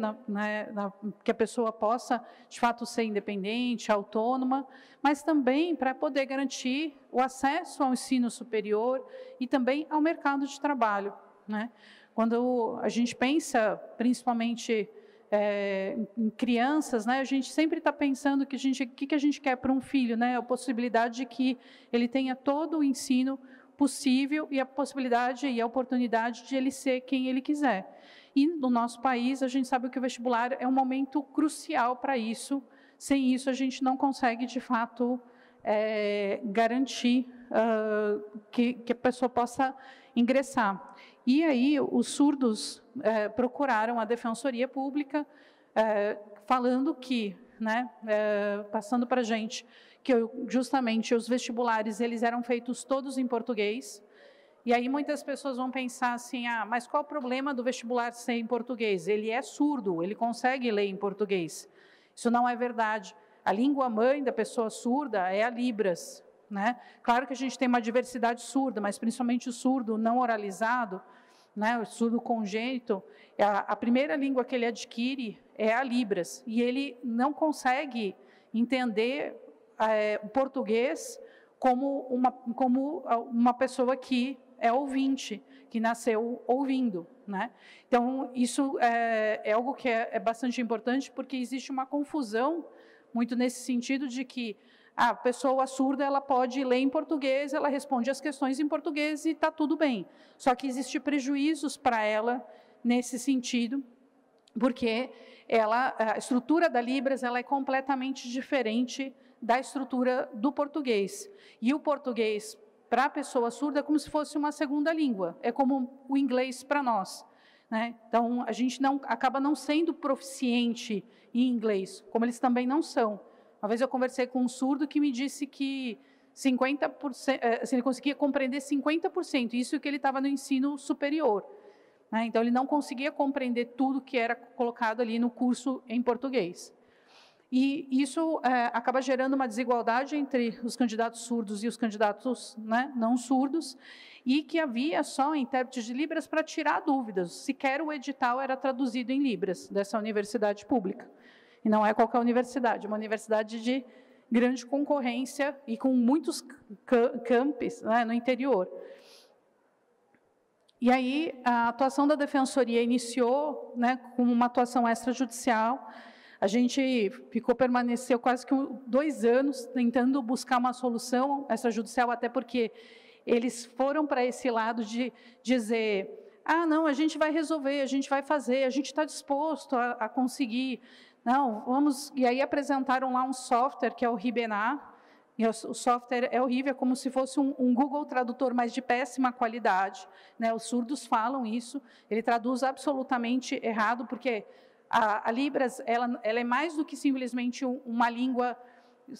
que a pessoa possa, de fato, ser independente, autônoma, mas também para poder garantir o acesso ao ensino superior e também ao mercado de trabalho, né? Quando a gente pensa, principalmente, em crianças, né, a gente sempre está pensando que que a gente quer para um filho, né, a possibilidade de que ele tenha todo o ensino possível e a possibilidade e a oportunidade de ele ser quem ele quiser. E no nosso país, a gente sabe que o vestibular é um momento crucial para isso. Sem isso, a gente não consegue, de fato, garantir que a pessoa possa ingressar. E aí, os surdos procuraram a Defensoria Pública, falando que, né, passando para a gente, que justamente os vestibulares eles eram feitos todos em português. E aí muitas pessoas vão pensar assim, mas qual o problema do vestibular ser em português? Ele é surdo, ele consegue ler em português. Isso não é verdade. A língua-mãe da pessoa surda é a Libras, né? Claro que a gente tem uma diversidade surda, mas principalmente o surdo não oralizado, né, o surdo congênito, a primeira língua que ele adquire é a Libras, e ele não consegue entender o português como uma pessoa que é ouvinte, que nasceu ouvindo, né? Então, isso é algo que é bastante importante, porque existe uma confusão muito nesse sentido de que a pessoa surda ela pode ler em português, ela responde as questões em português e está tudo bem. Só que existem prejuízos para ela nesse sentido, porque a estrutura da Libras ela é completamente diferente da estrutura do português. E o português, para a pessoa surda, é como se fosse uma segunda língua, é como o inglês para nós, né? Então, a gente acaba não sendo proficiente em inglês, como eles também não são. Uma vez eu conversei com um surdo que me disse que 50%, ele conseguia compreender 50%, isso que ele estava no ensino superior, né? Então, ele não conseguia compreender tudo que era colocado ali no curso em português. E isso acaba gerando uma desigualdade entre os candidatos surdos e os candidatos, né, não surdos, e que havia só intérpretes de Libras para tirar dúvidas. Sequer o edital era traduzido em Libras dessa universidade pública. E não é qualquer universidade, é uma universidade de grande concorrência e com muitos campos, né, no interior. E aí, a atuação da Defensoria iniciou, né, com uma atuação extrajudicial. A gente permaneceu quase que 2 anos tentando buscar uma solução extrajudicial, até porque eles foram para esse lado de dizer, não, a gente vai resolver, a gente vai fazer, a gente está disposto a conseguir. Não, vamos... E aí apresentaram lá um software, que é o Ribenar, e o software é horrível, é como se fosse um Google Tradutor, mas de péssima qualidade, né? Os surdos falam isso, ele traduz absolutamente errado, porque a Libras ela é mais do que simplesmente uma língua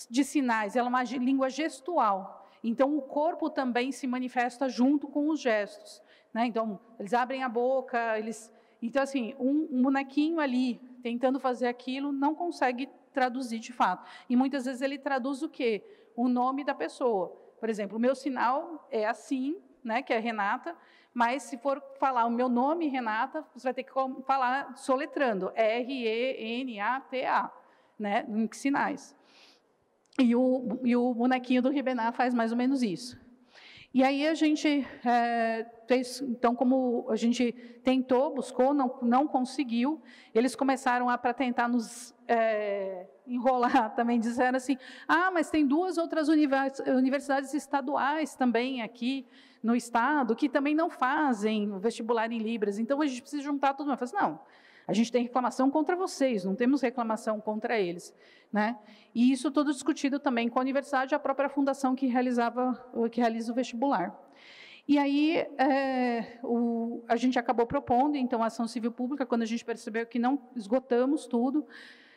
de sinais, ela é uma língua gestual. Então, o corpo também se manifesta junto com os gestos, né? Então, eles abrem a boca, Então, assim, um bonequinho ali tentando fazer aquilo não consegue traduzir de fato. E muitas vezes ele traduz o quê? O nome da pessoa. Por exemplo, o meu sinal é assim, né, que é Renata, mas se for falar o meu nome, Renata, você vai ter que falar soletrando, R-E-N-A-T-A, né, em sinais. E o bonequinho do Ribenar faz mais ou menos isso. E aí a gente fez, então, como a gente tentou, buscou, não conseguiu, eles começaram para tentar nos enrolar também, disseram assim, mas tem 2 outras universidades estaduais também aqui no estado, que também não fazem o vestibular em Libras, então a gente precisa juntar todo mundo. Eu falei assim, não, a gente tem reclamação contra vocês, não temos reclamação contra eles, né? E isso tudo discutido também com a universidade, a própria fundação que realiza o vestibular. E aí a gente acabou propondo, então, a ação civil pública, quando a gente percebeu que não esgotamos tudo.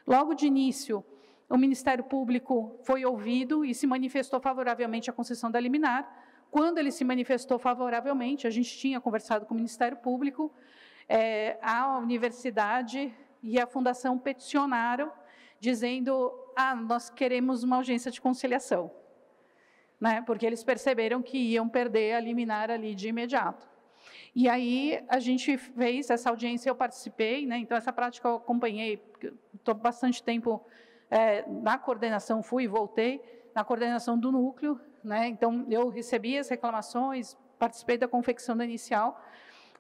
Logo de início, o Ministério Público foi ouvido e se manifestou favoravelmente à concessão da liminar. Quando ele se manifestou favoravelmente, a gente tinha conversado com o Ministério Público, a universidade e a fundação peticionaram, dizendo, nós queremos uma audiência de conciliação, né? Porque eles perceberam que iam perder a liminar ali de imediato. E aí a gente fez essa audiência, eu participei, né? Então essa prática eu acompanhei, estou bastante tempo na coordenação, fui e voltei, na coordenação do núcleo, né? Então eu recebi as reclamações, participei da confecção da inicial,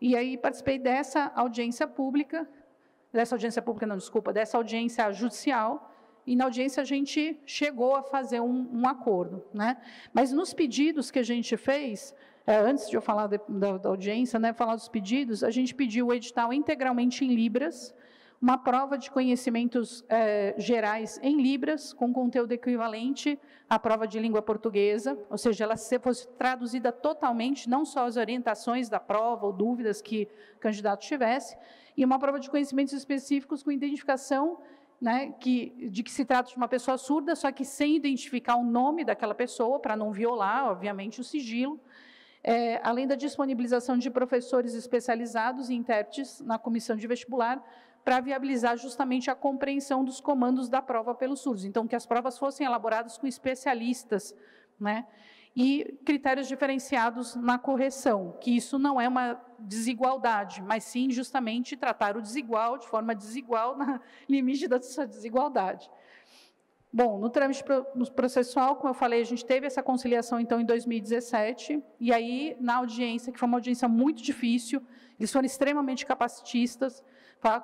e aí participei dessa audiência pública, dessa audiência judicial, e na audiência a gente chegou a fazer um acordo, né? Mas nos pedidos que a gente fez, antes de eu falar da audiência, né, falar dos pedidos, a gente pediu o edital integralmente em Libras, uma prova de conhecimentos gerais em Libras, com conteúdo equivalente à prova de língua portuguesa, ou seja, ela fosse traduzida totalmente, não só as orientações da prova ou dúvidas que o candidato tivesse, e uma prova de conhecimentos específicos com identificação, né, de que se trata de uma pessoa surda, só que sem identificar o nome daquela pessoa, para não violar, obviamente, o sigilo, além da disponibilização de professores especializados e intérpretes na comissão de vestibular, para viabilizar justamente a compreensão dos comandos da prova pelos surdos. Então, que as provas fossem elaboradas com especialistas, né? E critérios diferenciados na correção, que isso não é uma desigualdade, mas sim justamente tratar o desigual de forma desigual no limite da sua desigualdade. Bom, no trâmite processual, como eu falei, a gente teve essa conciliação, então, em 2017, e aí, na audiência, que foi uma audiência muito difícil, eles foram extremamente capacitistas,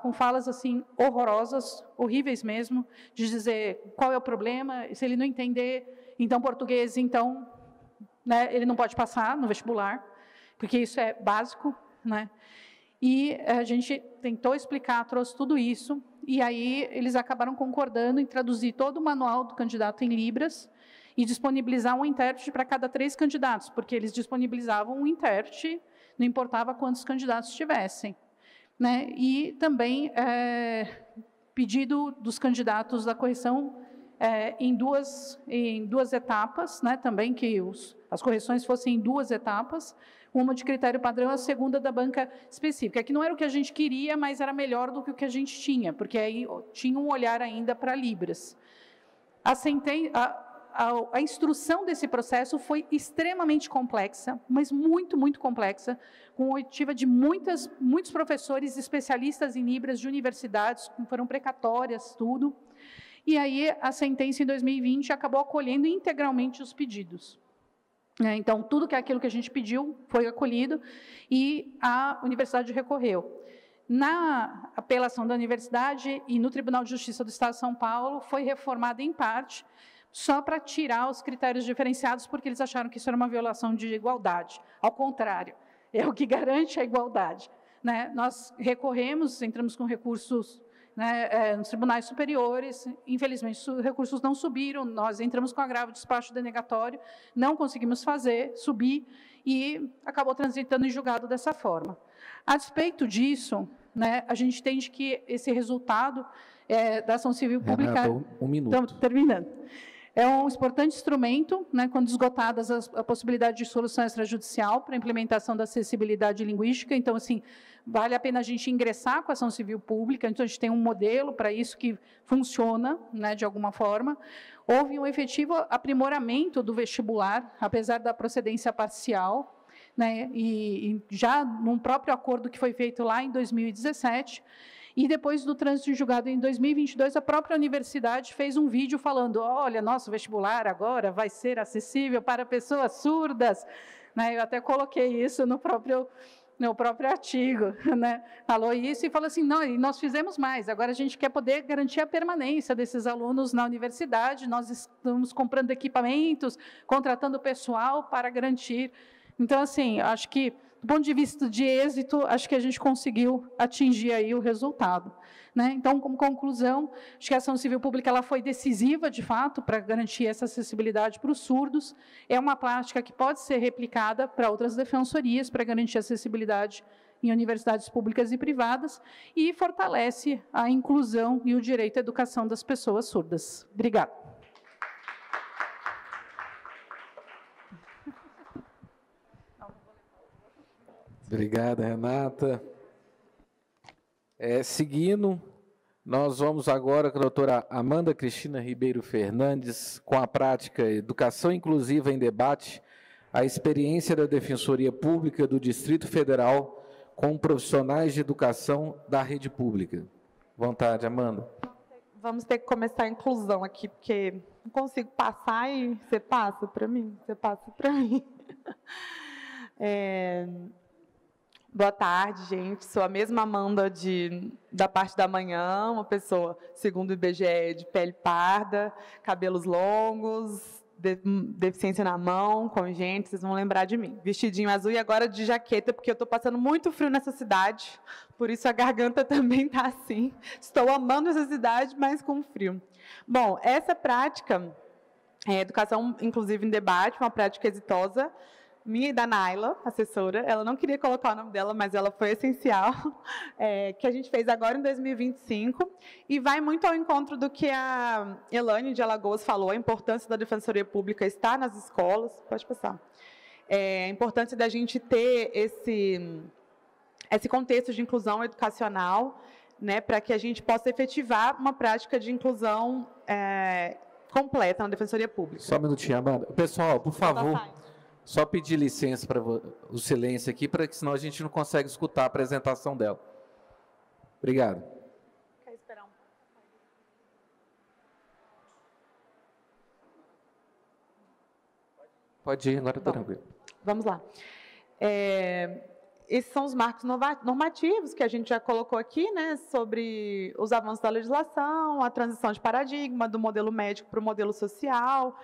com falas, assim, horrorosas, horríveis mesmo, de dizer qual é o problema, se ele não entender, então, português, então, né, ele não pode passar no vestibular, porque isso é básico, né? E a gente tentou explicar, trouxe tudo isso, e aí eles acabaram concordando em traduzir todo o manual do candidato em Libras e disponibilizar um intérprete para cada 3 candidatos, porque eles disponibilizavam um intérprete, não importava quantos candidatos tivessem, né? E também pedido dos candidatos da correção em duas etapas, né? Também que as correções fossem em 2 etapas, uma de critério padrão, a segunda da banca específica, que não era o que a gente queria, mas era melhor do que o que a gente tinha, porque aí tinha um olhar ainda para Libras. A instrução desse processo foi extremamente complexa, mas muito, muito complexa, com a oitiva de muitos professores especialistas em Libras de universidades, que foram precatórias, tudo. E aí a sentença em 2020 acabou acolhendo integralmente os pedidos. Então, tudo que é aquilo que a gente pediu foi acolhido e a universidade recorreu. Na apelação da universidade e no Tribunal de Justiça do Estado de São Paulo, foi reformada em parte, só para tirar os critérios diferenciados, porque eles acharam que isso era uma violação de igualdade. Ao contrário, é o que garante a igualdade, né? Nós recorremos, entramos com recursos, né, nos tribunais superiores, infelizmente os recursos não subiram, nós entramos com agravo de despacho denegatório, não conseguimos subir, e acabou transitando em julgado dessa forma. A despeito disso, né, a gente entende que esse resultado da ação civil pública... Renato, 1 minuto. Estamos terminando. É um importante instrumento, né, quando esgotadas a possibilidade de solução extrajudicial para a implementação da acessibilidade linguística. Então, assim, vale a pena a gente ingressar com a ação civil pública, então a gente tem um modelo para isso que funciona, né, de alguma forma. Houve um efetivo aprimoramento do vestibular, apesar da procedência parcial, né, e já num próprio acordo que foi feito lá em 2017, E depois do trânsito em julgado em 2022, a própria universidade fez um vídeo falando, olha, nosso vestibular agora vai ser acessível para pessoas surdas. Né? Eu até coloquei isso no próprio artigo, né? Falou isso e falou assim, não, e nós fizemos mais, agora a gente quer poder garantir a permanência desses alunos na universidade, nós estamos comprando equipamentos, contratando pessoal para garantir. Então, assim, acho que, do ponto de vista de êxito, acho que a gente conseguiu atingir aí o resultado. Né? Então, como conclusão, acho que a ação civil pública ela foi decisiva, de fato, para garantir essa acessibilidade para os surdos. É uma prática que pode ser replicada para outras defensorias, para garantir acessibilidade em universidades públicas e privadas, e fortalece a inclusão e o direito à educação das pessoas surdas. Obrigada. Obrigada, Renata. Seguindo, nós vamos agora com a doutora Amanda Cristina Ribeiro Fernandes, com a prática Educação Inclusiva em Debate, a experiência da Defensoria Pública do Distrito Federal com profissionais de educação da rede pública. Vontade, Amanda. Vamos ter que começar a inclusão aqui, porque não consigo passar e você passa para mim, você passa para mim. Boa tarde, gente. Sou a mesma Amanda da parte da manhã, uma pessoa, segundo o IBGE, de pele parda, cabelos longos, deficiência na mão, congênito, vocês vão lembrar de mim. Vestidinho azul e agora de jaqueta, porque eu estou passando muito frio nessa cidade, por isso a garganta também está assim. Estou amando essa cidade, mas com frio. Bom, essa prática, Educação Inclusiva em Debate, uma prática exitosa, minha e da Naila, assessora, ela não queria colocar o nome dela, mas ela foi essencial, que a gente fez agora em 2025, e vai muito ao encontro do que a Elaine de Alagoas falou, a importância da Defensoria Pública estar nas escolas, pode passar, a importância da gente ter esse contexto de inclusão educacional, né, para que a gente possa efetivar uma prática de inclusão completa na Defensoria Pública. Só um minutinho, Amanda. Pessoal, por favor, só pedir licença para o silêncio aqui, porque senão a gente não consegue escutar a apresentação dela. Obrigado. Quer esperar um pouco? Pode ir, agora está tranquilo. Vamos lá. Esses são os marcos normativos que a gente já colocou aqui, né, sobre os avanços da legislação, a transição de paradigma do modelo médico para o modelo social,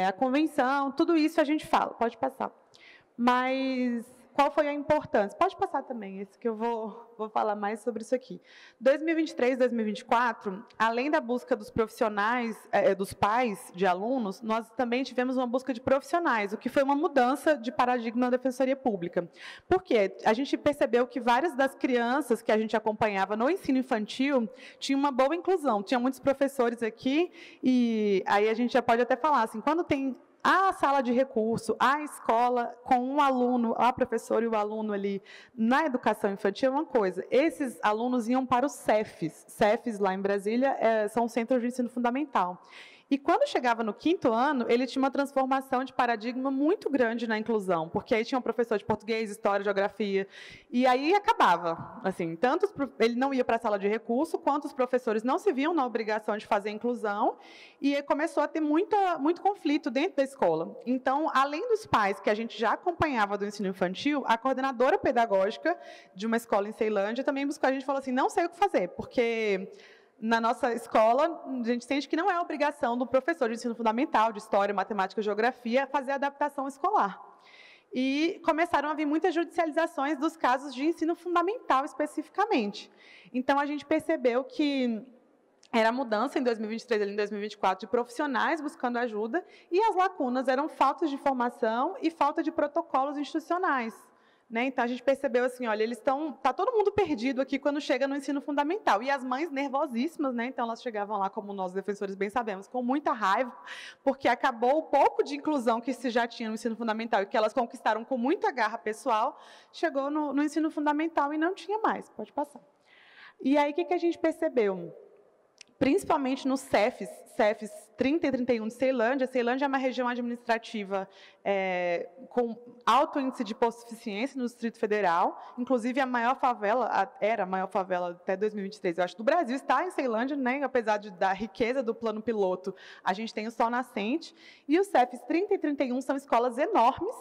a convenção, tudo isso a gente fala, pode passar. Mas qual foi a importância? Pode passar também, esse que eu vou falar mais sobre isso aqui. 2023, 2024, além da busca dos profissionais, dos pais de alunos, nós também tivemos uma busca de profissionais, o que foi uma mudança de paradigma na Defensoria Pública. Por quê? A gente percebeu que várias das crianças que a gente acompanhava no ensino infantil tinham uma boa inclusão, tinha muitos professores aqui, e aí a gente já pode até falar assim, quando tem a sala de recurso, a escola com um aluno, a professora e o aluno ali na educação infantil é uma coisa. Esses alunos iam para os CEFs. CEFs, lá em Brasília, são centros de ensino fundamental. E quando chegava no 5º ano, ele tinha uma transformação de paradigma muito grande na inclusão, porque aí tinha um professor de português, história, geografia, e aí acabava. Assim, tanto ele não ia para a sala de recurso, quanto os professores não se viam na obrigação de fazer inclusão, e começou a ter muito conflito dentro da escola. Então, além dos pais que a gente já acompanhava do ensino infantil, a coordenadora pedagógica de uma escola em Ceilândia também buscou a gente e falou assim, não sei o que fazer, porque na nossa escola, a gente sente que não é obrigação do professor de ensino fundamental, de história, matemática, geografia, fazer a adaptação escolar. E começaram a vir muitas judicializações dos casos de ensino fundamental, especificamente. Então, a gente percebeu que era a mudança em 2023 e em 2024 de profissionais buscando ajuda, e as lacunas eram faltas de formação e falta de protocolos institucionais. Né? Então, a gente percebeu assim, olha, tá todo mundo perdido aqui quando chega no ensino fundamental. E as mães nervosíssimas, né? Então, elas chegavam lá, como nós, defensores, bem sabemos, com muita raiva, porque acabou o pouco de inclusão que se já tinha no ensino fundamental e que elas conquistaram com muita garra pessoal, chegou no ensino fundamental e não tinha mais. Pode passar. E aí, o que a gente percebeu? principalmente nos CEFs 30 e 31 de Ceilândia. Ceilândia é uma região administrativa com alto índice de hipossuficiência no Distrito Federal. Inclusive, a maior favela, era a maior favela até 2023, eu acho, do Brasil, está em Ceilândia, né? Apesar da riqueza do plano piloto, a gente tem o sol nascente. E os CEFs 30 e 31 são escolas enormes,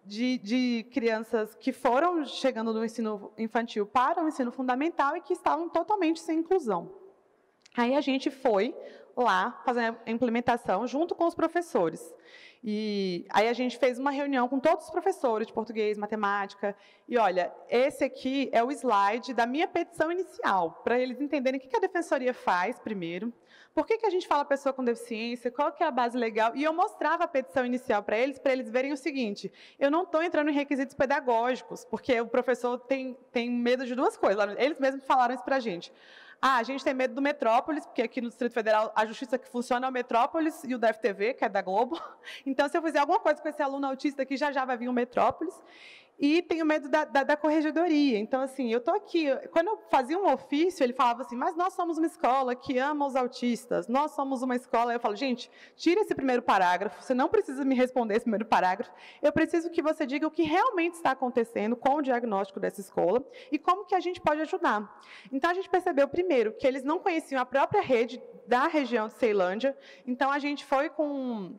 de crianças que foram chegando do ensino infantil para o ensino fundamental e que estavam totalmente sem inclusão. Aí a gente foi lá fazer a implementação junto com os professores. E aí a gente fez uma reunião com todos os professores de português, matemática. E, olha, esse aqui é o slide da minha petição inicial, para eles entenderem o que a Defensoria faz, primeiro, por que a gente fala pessoa com deficiência, qual que é a base legal. E eu mostrava a petição inicial para eles verem o seguinte: eu não estou entrando em requisitos pedagógicos, porque o professor tem medo de duas coisas. Eles mesmos falaram isso para a gente. A gente tem medo do Metrópolis, porque aqui no Distrito Federal a justiça que funciona é o Metrópolis e o DFTV, que é da Globo. Então, se eu fizer alguma coisa com esse aluno autista aqui, já vai vir o Metrópolis. E tenho medo da corregedoria. Então, assim, eu estou aqui. Quando eu fazia um ofício, ele falava assim, mas nós somos uma escola que ama os autistas, nós somos uma escola... Eu falo, gente, tira esse primeiro parágrafo, você não precisa me responder esse primeiro parágrafo, eu preciso que você diga o que realmente está acontecendo com o diagnóstico dessa escola e como que a gente pode ajudar. Então, a gente percebeu, primeiro, que eles não conheciam a própria rede da região de Ceilândia, então a gente foi com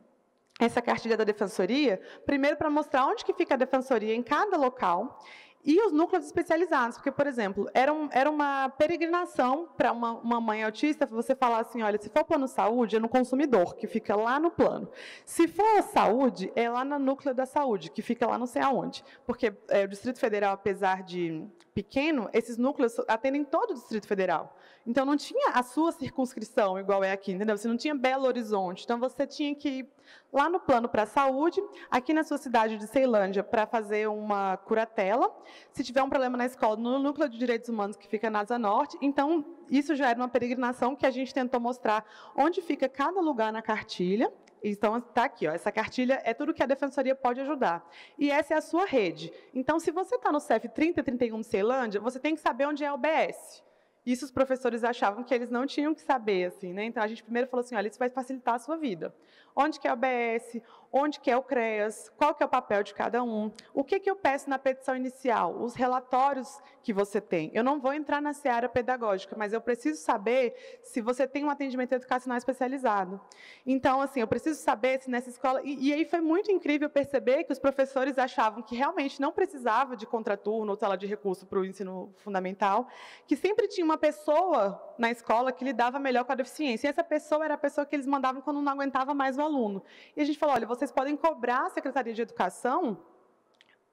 essa cartilha da Defensoria, primeiro para mostrar onde que fica a Defensoria em cada local, e os núcleos especializados, porque, por exemplo, era uma peregrinação para uma mãe autista, você falar assim, olha, se for plano saúde, é no consumidor, que fica lá no plano. Se for saúde, é lá no núcleo da saúde, que fica lá não sei aonde. Porque o Distrito Federal, apesar de pequeno, esses núcleos atendem todo o Distrito Federal. Então, não tinha a sua circunscrição, igual é aqui, entendeu? Você não tinha Belo Horizonte. Então, você tinha que ir lá no plano para a saúde, aqui na sua cidade de Ceilândia, para fazer uma curatela. Se tiver um problema na escola, no Núcleo de Direitos Humanos, que fica na Asa Norte. Então, isso já era uma peregrinação que a gente tentou mostrar onde fica cada lugar na cartilha. Então, está aqui, ó, essa cartilha é tudo que a Defensoria pode ajudar. E essa é a sua rede. Então, se você está no CEF 30 e 31 de Ceilândia, você tem que saber onde é a UBS. Isso os professores achavam que eles não tinham que saber, assim, né? Então, a gente primeiro falou assim, olha, isso vai facilitar a sua vida. Onde que é a UBS? Onde que é o CREAS? Qual que é o papel de cada um? O que eu peço na petição inicial? Os relatórios que você tem. Eu não vou entrar na seara pedagógica, mas eu preciso saber se você tem um atendimento educacional especializado. Então, assim, eu preciso saber se nessa escola... E aí foi muito incrível perceber que os professores achavam que realmente não precisava de contraturno ou sala de recurso para o ensino fundamental, que sempre tinha uma pessoa na escola que lidava melhor com a deficiência. E essa pessoa era a pessoa que eles mandavam quando não aguentava mais o aluno. E a gente falou, olha, vocês podem cobrar a Secretaria de Educação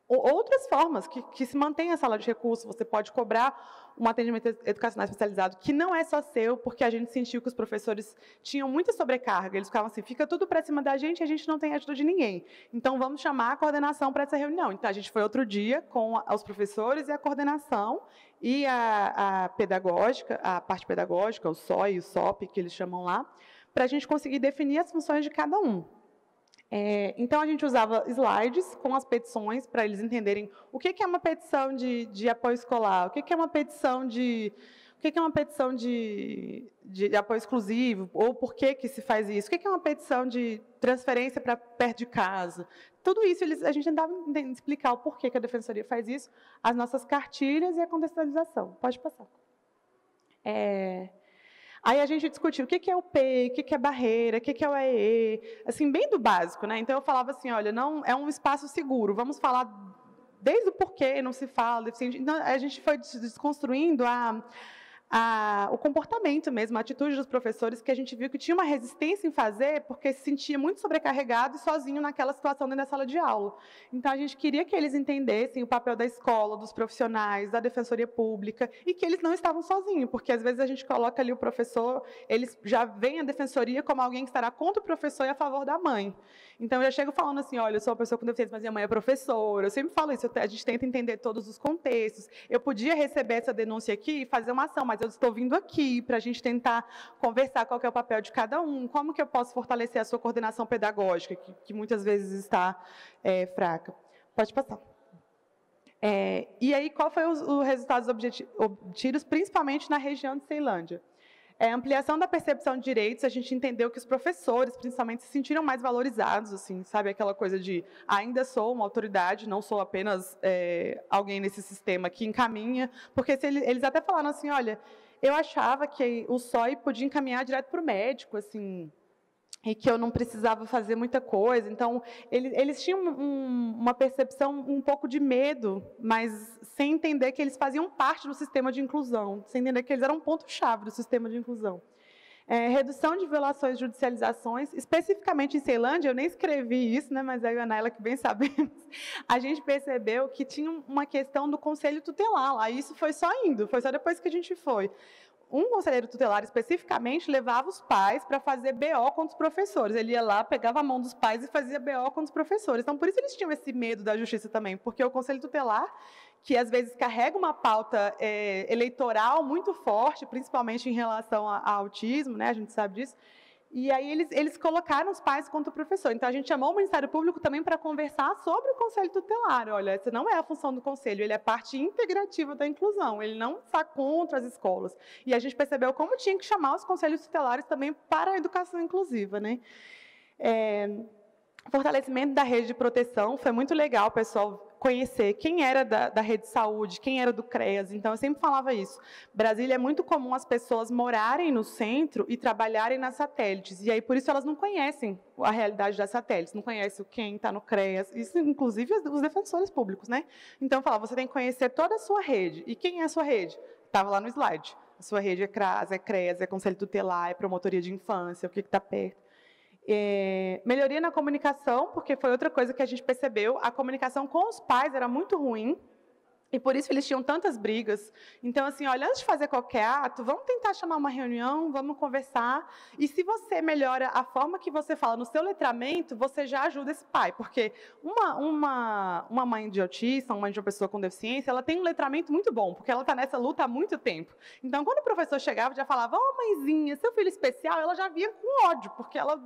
outras formas, que se mantém a sala de recursos, você pode cobrar um atendimento educacional especializado, que não é só seu, porque a gente sentiu que os professores tinham muita sobrecarga, eles ficavam assim, fica tudo para cima da gente e a gente não tem ajuda de ninguém. Então, vamos chamar a coordenação para essa reunião. Então, a gente foi outro dia com os professores e a coordenação e a pedagógica, a parte pedagógica, o SOI e o SOP, que eles chamam lá, para a gente conseguir definir as funções de cada um. Então, a gente usava slides com as petições para eles entenderem o que é uma petição de apoio escolar, o que é uma petição de apoio exclusivo, ou por que se faz isso, o que é uma petição de transferência para perto de casa. Tudo isso a gente tentava explicar o porquê que a Defensoria faz isso, as nossas cartilhas e a contextualização. Pode passar. Aí a gente discutiu o que é o P, o que é barreira, o que é o EE, assim, bem do básico, né? Então, eu falava assim, olha, não é um espaço seguro, vamos falar desde o porquê não se fala deficiente. Então, a gente foi desconstruindo o comportamento mesmo, a atitude dos professores, que a gente viu que tinha uma resistência em fazer, porque se sentia muito sobrecarregado e sozinho naquela situação dentro da sala de aula. Então, a gente queria que eles entendessem o papel da escola, dos profissionais, da Defensoria Pública, e que eles não estavam sozinhos, porque às vezes a gente coloca ali o professor, eles já veem a Defensoria como alguém que estará contra o professor e a favor da mãe. Então, eu já chego falando assim, olha, eu sou uma pessoa com deficiência, mas minha mãe é professora, eu sempre falo isso, a gente tenta entender todos os contextos. Eu podia receber essa denúncia aqui e fazer uma ação, mas eu estou vindo aqui para a gente tentar conversar qual que é o papel de cada um, como que eu posso fortalecer a sua coordenação pedagógica, que muitas vezes está fraca. Pode passar. E aí, qual foi os resultados obtidos, principalmente na região de Ceilândia? Ampliação da percepção de direitos, a gente entendeu que os professores, principalmente, se sentiram mais valorizados, assim, sabe? Aquela coisa de, ainda sou uma autoridade, não sou apenas alguém nesse sistema que encaminha, porque eles até falaram assim, olha, eu achava que o SOI podia encaminhar direto para o médico, assim, e que eu não precisava fazer muita coisa. Então, eles tinham uma percepção um pouco de medo, mas sem entender que eles faziam parte do sistema de inclusão, sem entender que eles eram um ponto-chave do sistema de inclusão. Redução de violações e judicializações, especificamente em Ceilândia, eu nem escrevi isso, né, mas aí a Anaila, que bem sabemos, a gente percebeu que tinha uma questão do conselho tutelar lá, e isso foi só depois que a gente foi. Um conselheiro tutelar, especificamente, levava os pais para fazer BO contra os professores. Ele ia lá, pegava a mão dos pais e fazia BO contra os professores. Então, por isso eles tinham esse medo da justiça também, porque o conselho tutelar, que às vezes carrega uma pauta eleitoral muito forte, principalmente em relação ao autismo, né, a gente sabe disso, e aí eles colocaram os pais contra o professor. Então, a gente chamou o Ministério Público também para conversar sobre o conselho tutelar. Olha, essa não é a função do conselho, ele é parte integrativa da inclusão, ele não está contra as escolas. E a gente percebeu como tinha que chamar os conselhos tutelares também para a educação inclusiva, né? Fortalecimento da rede de proteção, foi muito legal, pessoal, conhecer quem era da rede de saúde, quem era do CREAS. Então, eu sempre falava isso. Brasília é muito comum as pessoas morarem no centro e trabalharem nas satélites. E aí, por isso, elas não conhecem a realidade das satélites, não conhecem quem está no CREAS, isso, inclusive, os defensores públicos, né? Então, eu falava, você tem que conhecer toda a sua rede. E quem é a sua rede? Estava lá no slide. A sua rede é CRAS, é CREAS, é Conselho Tutelar, é Promotoria de Infância, o que está perto. Melhoria na comunicação, porque foi outra coisa que a gente percebeu, a comunicação com os pais era muito ruim, e por isso eles tinham tantas brigas. Então, assim, olha, antes de fazer qualquer ato, vamos tentar chamar uma reunião, vamos conversar, e se você melhora a forma que você fala no seu letramento, você já ajuda esse pai, porque uma mãe de autista, uma mãe de uma pessoa com deficiência, ela tem um letramento muito bom, porque ela está nessa luta há muito tempo. Então, quando o professor chegava, já falava, mãezinha, seu filho especial, ela já via com ódio, porque ela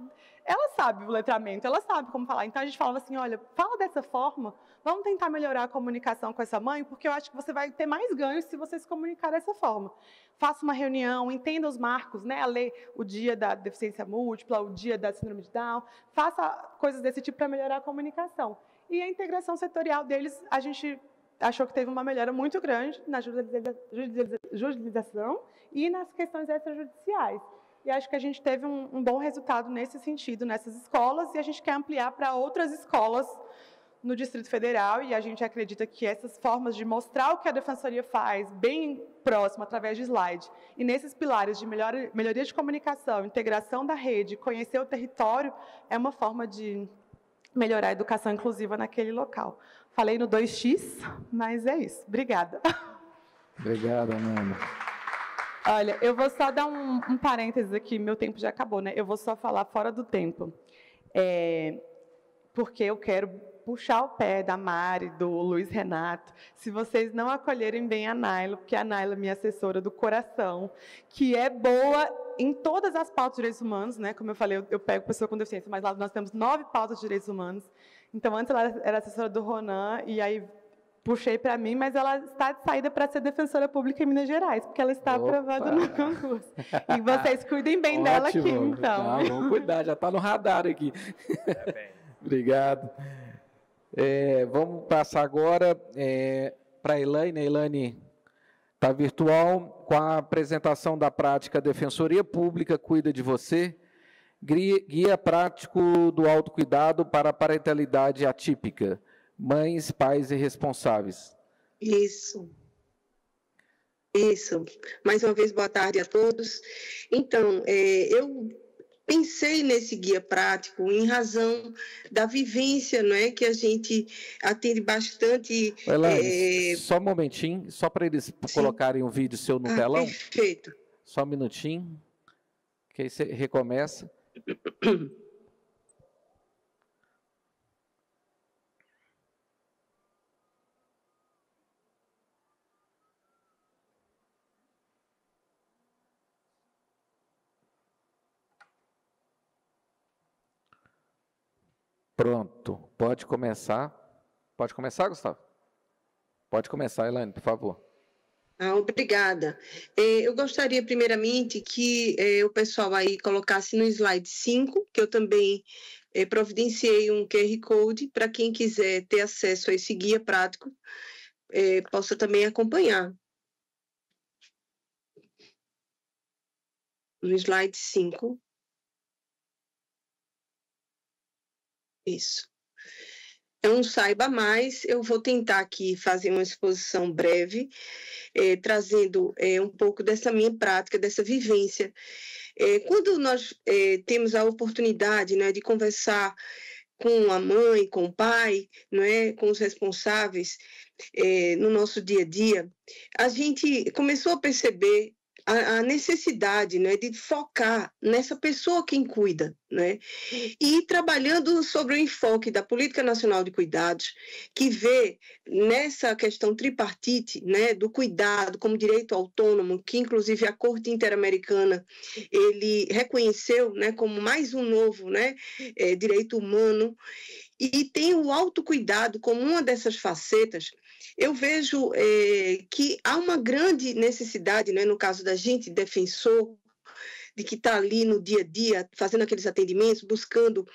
sabe o letramento, ela sabe como falar. Então, a gente falava assim, olha, fala dessa forma, vamos tentar melhorar a comunicação com essa mãe, porque eu acho que você vai ter mais ganhos se você se comunicar dessa forma. Faça uma reunião, entenda os marcos, né? A lei, o dia da deficiência múltipla, o dia da síndrome de Down, faça coisas desse tipo para melhorar a comunicação. E a integração setorial deles, a gente achou que teve uma melhora muito grande na judicialização e nas questões extrajudiciais. E acho que a gente teve um bom resultado nesse sentido, nessas escolas, e a gente quer ampliar para outras escolas no Distrito Federal, e a gente acredita que essas formas de mostrar o que a Defensoria faz, bem próximo, através de slide, e nesses pilares de melhoria de comunicação, integração da rede, conhecer o território, é uma forma de melhorar a educação inclusiva naquele local. Falei no 2x, mas é isso. Obrigada. Obrigado, Ana. Olha, eu vou só dar um parênteses aqui, meu tempo já acabou, né? Eu vou só falar fora do tempo, porque eu quero puxar o pé da Mari, do Luiz Renato, se vocês não acolherem bem a Naila, porque a Naila é minha assessora do coração, que é boa em todas as pautas de direitos humanos, né? Como eu falei, eu pego pessoa com deficiência, mas lá nós temos 9 pautas de direitos humanos. Então, antes ela era assessora do Ronan, e aí puxei para mim, mas ela está de saída para ser defensora pública em Minas Gerais, porque ela está aprovada no concurso. E vocês cuidem bem dela aqui, então. Não, vamos cuidar, já está no radar aqui. Obrigado. Vamos passar agora para a Elaine. A Elaine está virtual, com a apresentação da prática Defensoria Pública Cuida de Você, guia prático do autocuidado para a parentalidade atípica. Mães, pais e responsáveis. Isso. Mais uma vez, boa tarde a todos. Então, eu pensei nesse guia prático em razão da vivência, não é, que a gente atende bastante. Elaine, só um momentinho, só para eles colocarem o vídeo seu no telão. Perfeito. Só um minutinho, que aí você recomeça. Pronto, pode começar. Pode começar, Gustavo? Pode começar, Elaine, por favor. Obrigada. Eu gostaria, primeiramente, que o pessoal aí colocasse no slide 5, que eu também providenciei um QR Code para quem quiser ter acesso a esse guia prático, possa também acompanhar. No slide 5. Isso. É um Saiba Mais, eu vou tentar aqui fazer uma exposição breve, trazendo um pouco dessa minha prática, dessa vivência. Quando nós temos a oportunidade, né, de conversar com a mãe, com o pai, não é, com os responsáveis no nosso dia a dia, a gente começou a perceber a necessidade, né, de focar nessa pessoa quem cuida, né, e trabalhando sobre o enfoque da Política Nacional de Cuidados, que vê nessa questão tripartite, né, do cuidado como direito autônomo, que inclusive a Corte Interamericana ele reconheceu, né, como mais um novo, né, direito humano, e tem o autocuidado como uma dessas facetas. Eu vejo que há uma grande necessidade, né, no caso da gente, defensor, de que está ali no dia a dia, fazendo aqueles atendimentos, buscando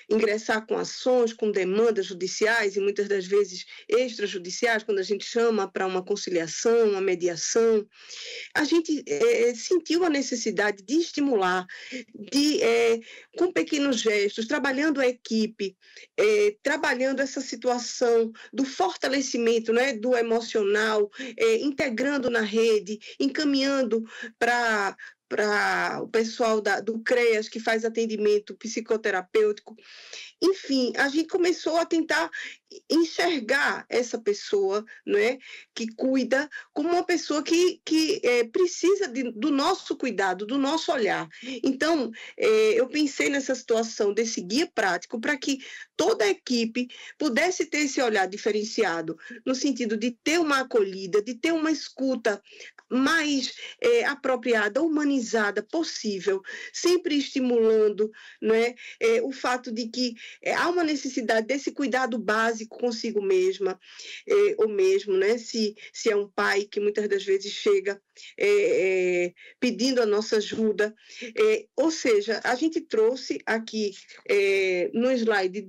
ingressar com ações, com demandas judiciais e muitas das vezes extrajudiciais, quando a gente chama para uma conciliação, uma mediação. A gente sentiu a necessidade de estimular, com pequenos gestos, trabalhando a equipe, trabalhando essa situação do fortalecimento, né, do emocional, integrando na rede, encaminhando para o pessoal do CREAS, que faz atendimento psicoterapêutico. Enfim, a gente começou a tentar enxergar essa pessoa, né, que cuida, como uma pessoa que precisa do nosso cuidado, do nosso olhar. Então, eu pensei nessa situação desse guia prático para que toda a equipe pudesse ter esse olhar diferenciado, no sentido de ter uma acolhida, de ter uma escuta mais apropriada, humanizada possível, sempre estimulando, né, o fato de que há uma necessidade desse cuidado básico consigo mesma, ou mesmo, né, se é um pai que muitas das vezes chega pedindo a nossa ajuda. Ou seja, a gente trouxe aqui, no slide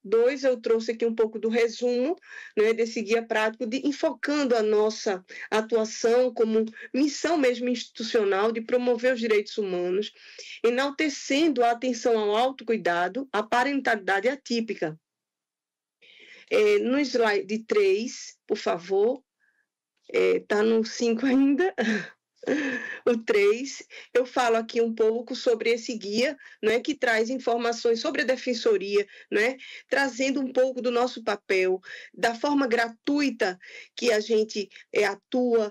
2, eu trouxe aqui um pouco do resumo, né, desse guia prático, enfocando a nossa atuação como missão mesmo institucional de promover os direitos humanos, enaltecendo a atenção ao autocuidado, à parentalidade atípica. No slide 3, por favor, está no 5 ainda, o 3, eu falo aqui um pouco sobre esse guia, né, que traz informações sobre a defensoria, né, trazendo um pouco do nosso papel, da forma gratuita que a gente atua,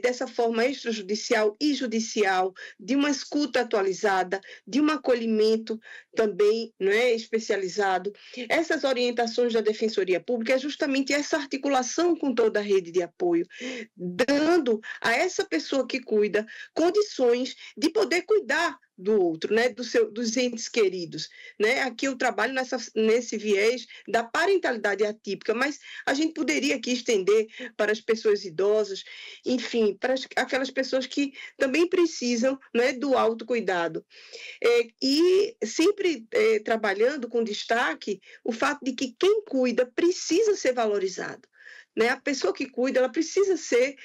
dessa forma extrajudicial e judicial, de uma escuta atualizada, de um acolhimento também, né, especializado. Essas orientações da Defensoria Pública é justamente essa articulação com toda a rede de apoio, dando a essa pessoa que cuida condições de poder cuidar do outro, né, dos entes queridos, né? Aqui eu trabalho nesse viés da parentalidade atípica, mas a gente poderia aqui estender para as pessoas idosas, enfim, para aquelas pessoas que também precisam, né, do autocuidado. E sempre trabalhando com destaque o fato de que quem cuida precisa ser valorizado, né? A pessoa que cuida, ela precisa ser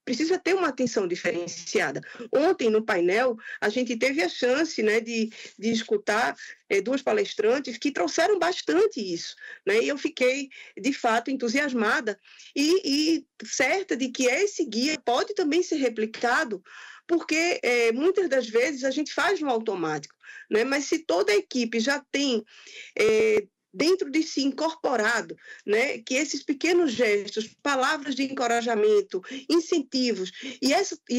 precisa ter uma atenção diferenciada. Ontem, no painel, a gente teve a chance, né, de escutar duas palestrantes que trouxeram bastante isso, né, e eu fiquei, de fato, entusiasmada e certa de que esse guia pode também ser replicado, porque muitas das vezes a gente faz no automático, né, mas se toda a equipe já tem dentro de si incorporado, né, que esses pequenos gestos, palavras de encorajamento, incentivos e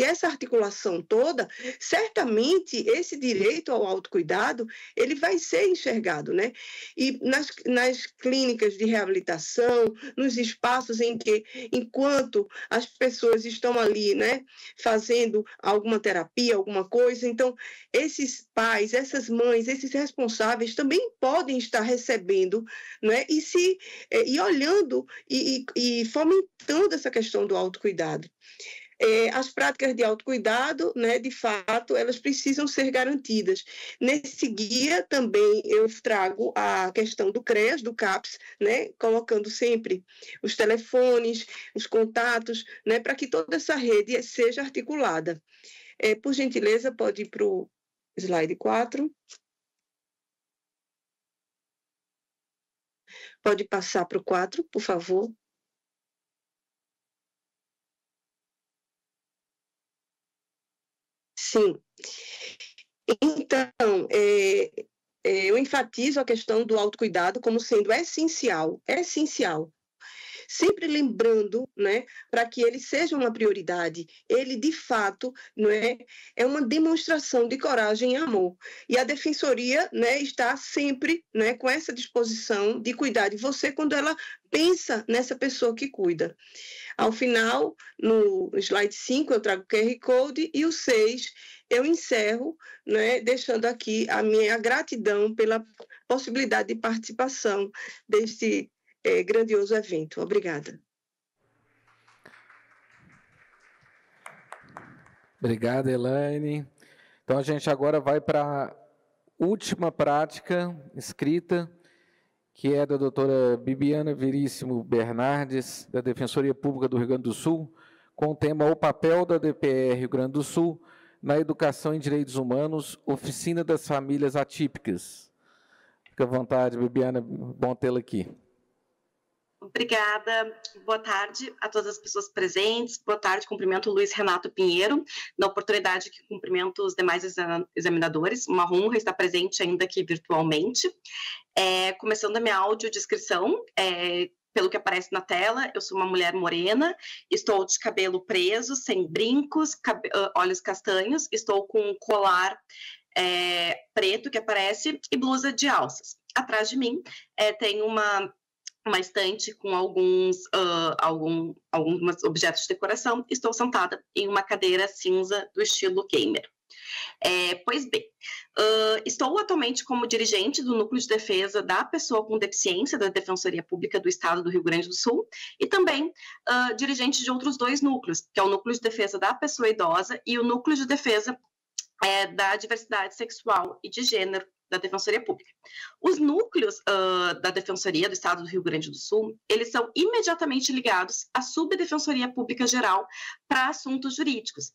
essa articulação toda, certamente esse direito ao autocuidado ele vai ser enxergado, né? E nas clínicas de reabilitação, nos espaços em que, enquanto as pessoas estão ali, né, fazendo alguma terapia, alguma coisa, então esses pais, essas mães, esses responsáveis também podem estar recebendo aprendendo, né? E olhando e fomentando essa questão do autocuidado. As práticas de autocuidado, né, de fato, elas precisam ser garantidas. Nesse guia também eu trago a questão do CREAS, do CAPS, né, colocando sempre os telefones, os contatos, né, para que toda essa rede seja articulada. Por gentileza, pode ir para o slide 4. Pode passar para o 4, por favor. Sim. Então, eu enfatizo a questão do autocuidado como sendo essencial, sempre lembrando, né, para que ele seja uma prioridade. Ele, de fato, não é uma demonstração de coragem e amor. E a Defensoria, né, está sempre, né, com essa disposição de cuidar de você quando ela pensa nessa pessoa que cuida. Ao final, no slide 5, eu trago o QR Code e o 6, eu encerro, né, deixando aqui a minha gratidão pela possibilidade de participação deste grandioso evento. Obrigada. Obrigada, Elaine. Então, a gente agora vai para a última prática escrita, que é da doutora Bibiana Veríssimo Bernardes, da Defensoria Pública do Rio Grande do Sul, com o tema O papel da DPR Rio Grande do Sul na educação em direitos humanos, oficina das famílias atípicas. Fica à vontade, Bibiana, bom tê-la aqui. Obrigada, boa tarde a todas as pessoas presentes, boa tarde, cumprimento o Luiz Renato Pinheiro, na oportunidade que cumprimento os demais examinadores, uma honra estar presente ainda aqui virtualmente. Começando a minha audiodescrição, pelo que aparece na tela, eu sou uma mulher morena, estou de cabelo preso, sem brincos, olhos castanhos, estou com um colar preto que aparece e blusa de alças. Atrás de mim tem uma estante com alguns objetos de decoração. Estou sentada em uma cadeira cinza do estilo gamer. Pois bem, estou atualmente como dirigente do Núcleo de Defesa da Pessoa com Deficiência da Defensoria Pública do Estado do Rio Grande do Sul e também dirigente de outros 2 núcleos, que é o Núcleo de Defesa da Pessoa Idosa e o Núcleo de Defesa da Diversidade Sexual e de Gênero da Defensoria Pública. Os núcleos da Defensoria do Estado do Rio Grande do Sul, eles são imediatamente ligados à Subdefensoria Pública Geral para assuntos jurídicos.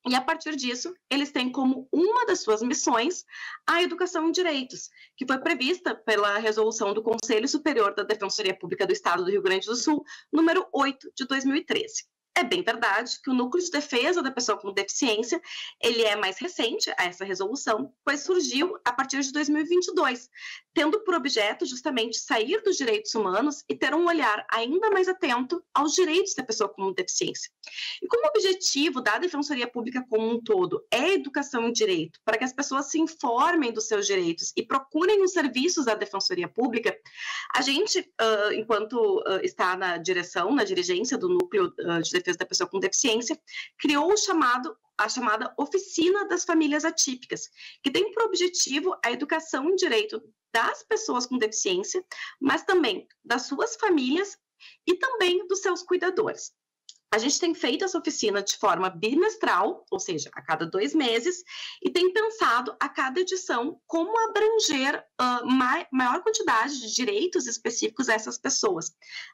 E, a partir disso, eles têm como uma das suas missões a educação em direitos, que foi prevista pela resolução do Conselho Superior da Defensoria Pública do Estado do Rio Grande do Sul, número 8, de 2013. É bem verdade que o Núcleo de Defesa da Pessoa com Deficiência, ele é mais recente a essa resolução, pois surgiu a partir de 2022, tendo por objeto justamente sair dos direitos humanos e ter um olhar ainda mais atento aos direitos da pessoa com deficiência. E como objetivo da Defensoria Pública como um todo é a educação em direito, para que as pessoas se informem dos seus direitos e procurem os serviços da Defensoria Pública, a gente, enquanto está na dirigência do Núcleo de Defesa da Pessoa com Deficiência, criou a chamada Oficina das Famílias Atípicas, que tem por objetivo a educação em direito das pessoas com deficiência, mas também das suas famílias e também dos seus cuidadores. A gente tem feito essa oficina de forma bimestral, ou seja, a cada 2 meses, e tem pensado a cada edição como abranger maior quantidade de direitos específicos a essas pessoas.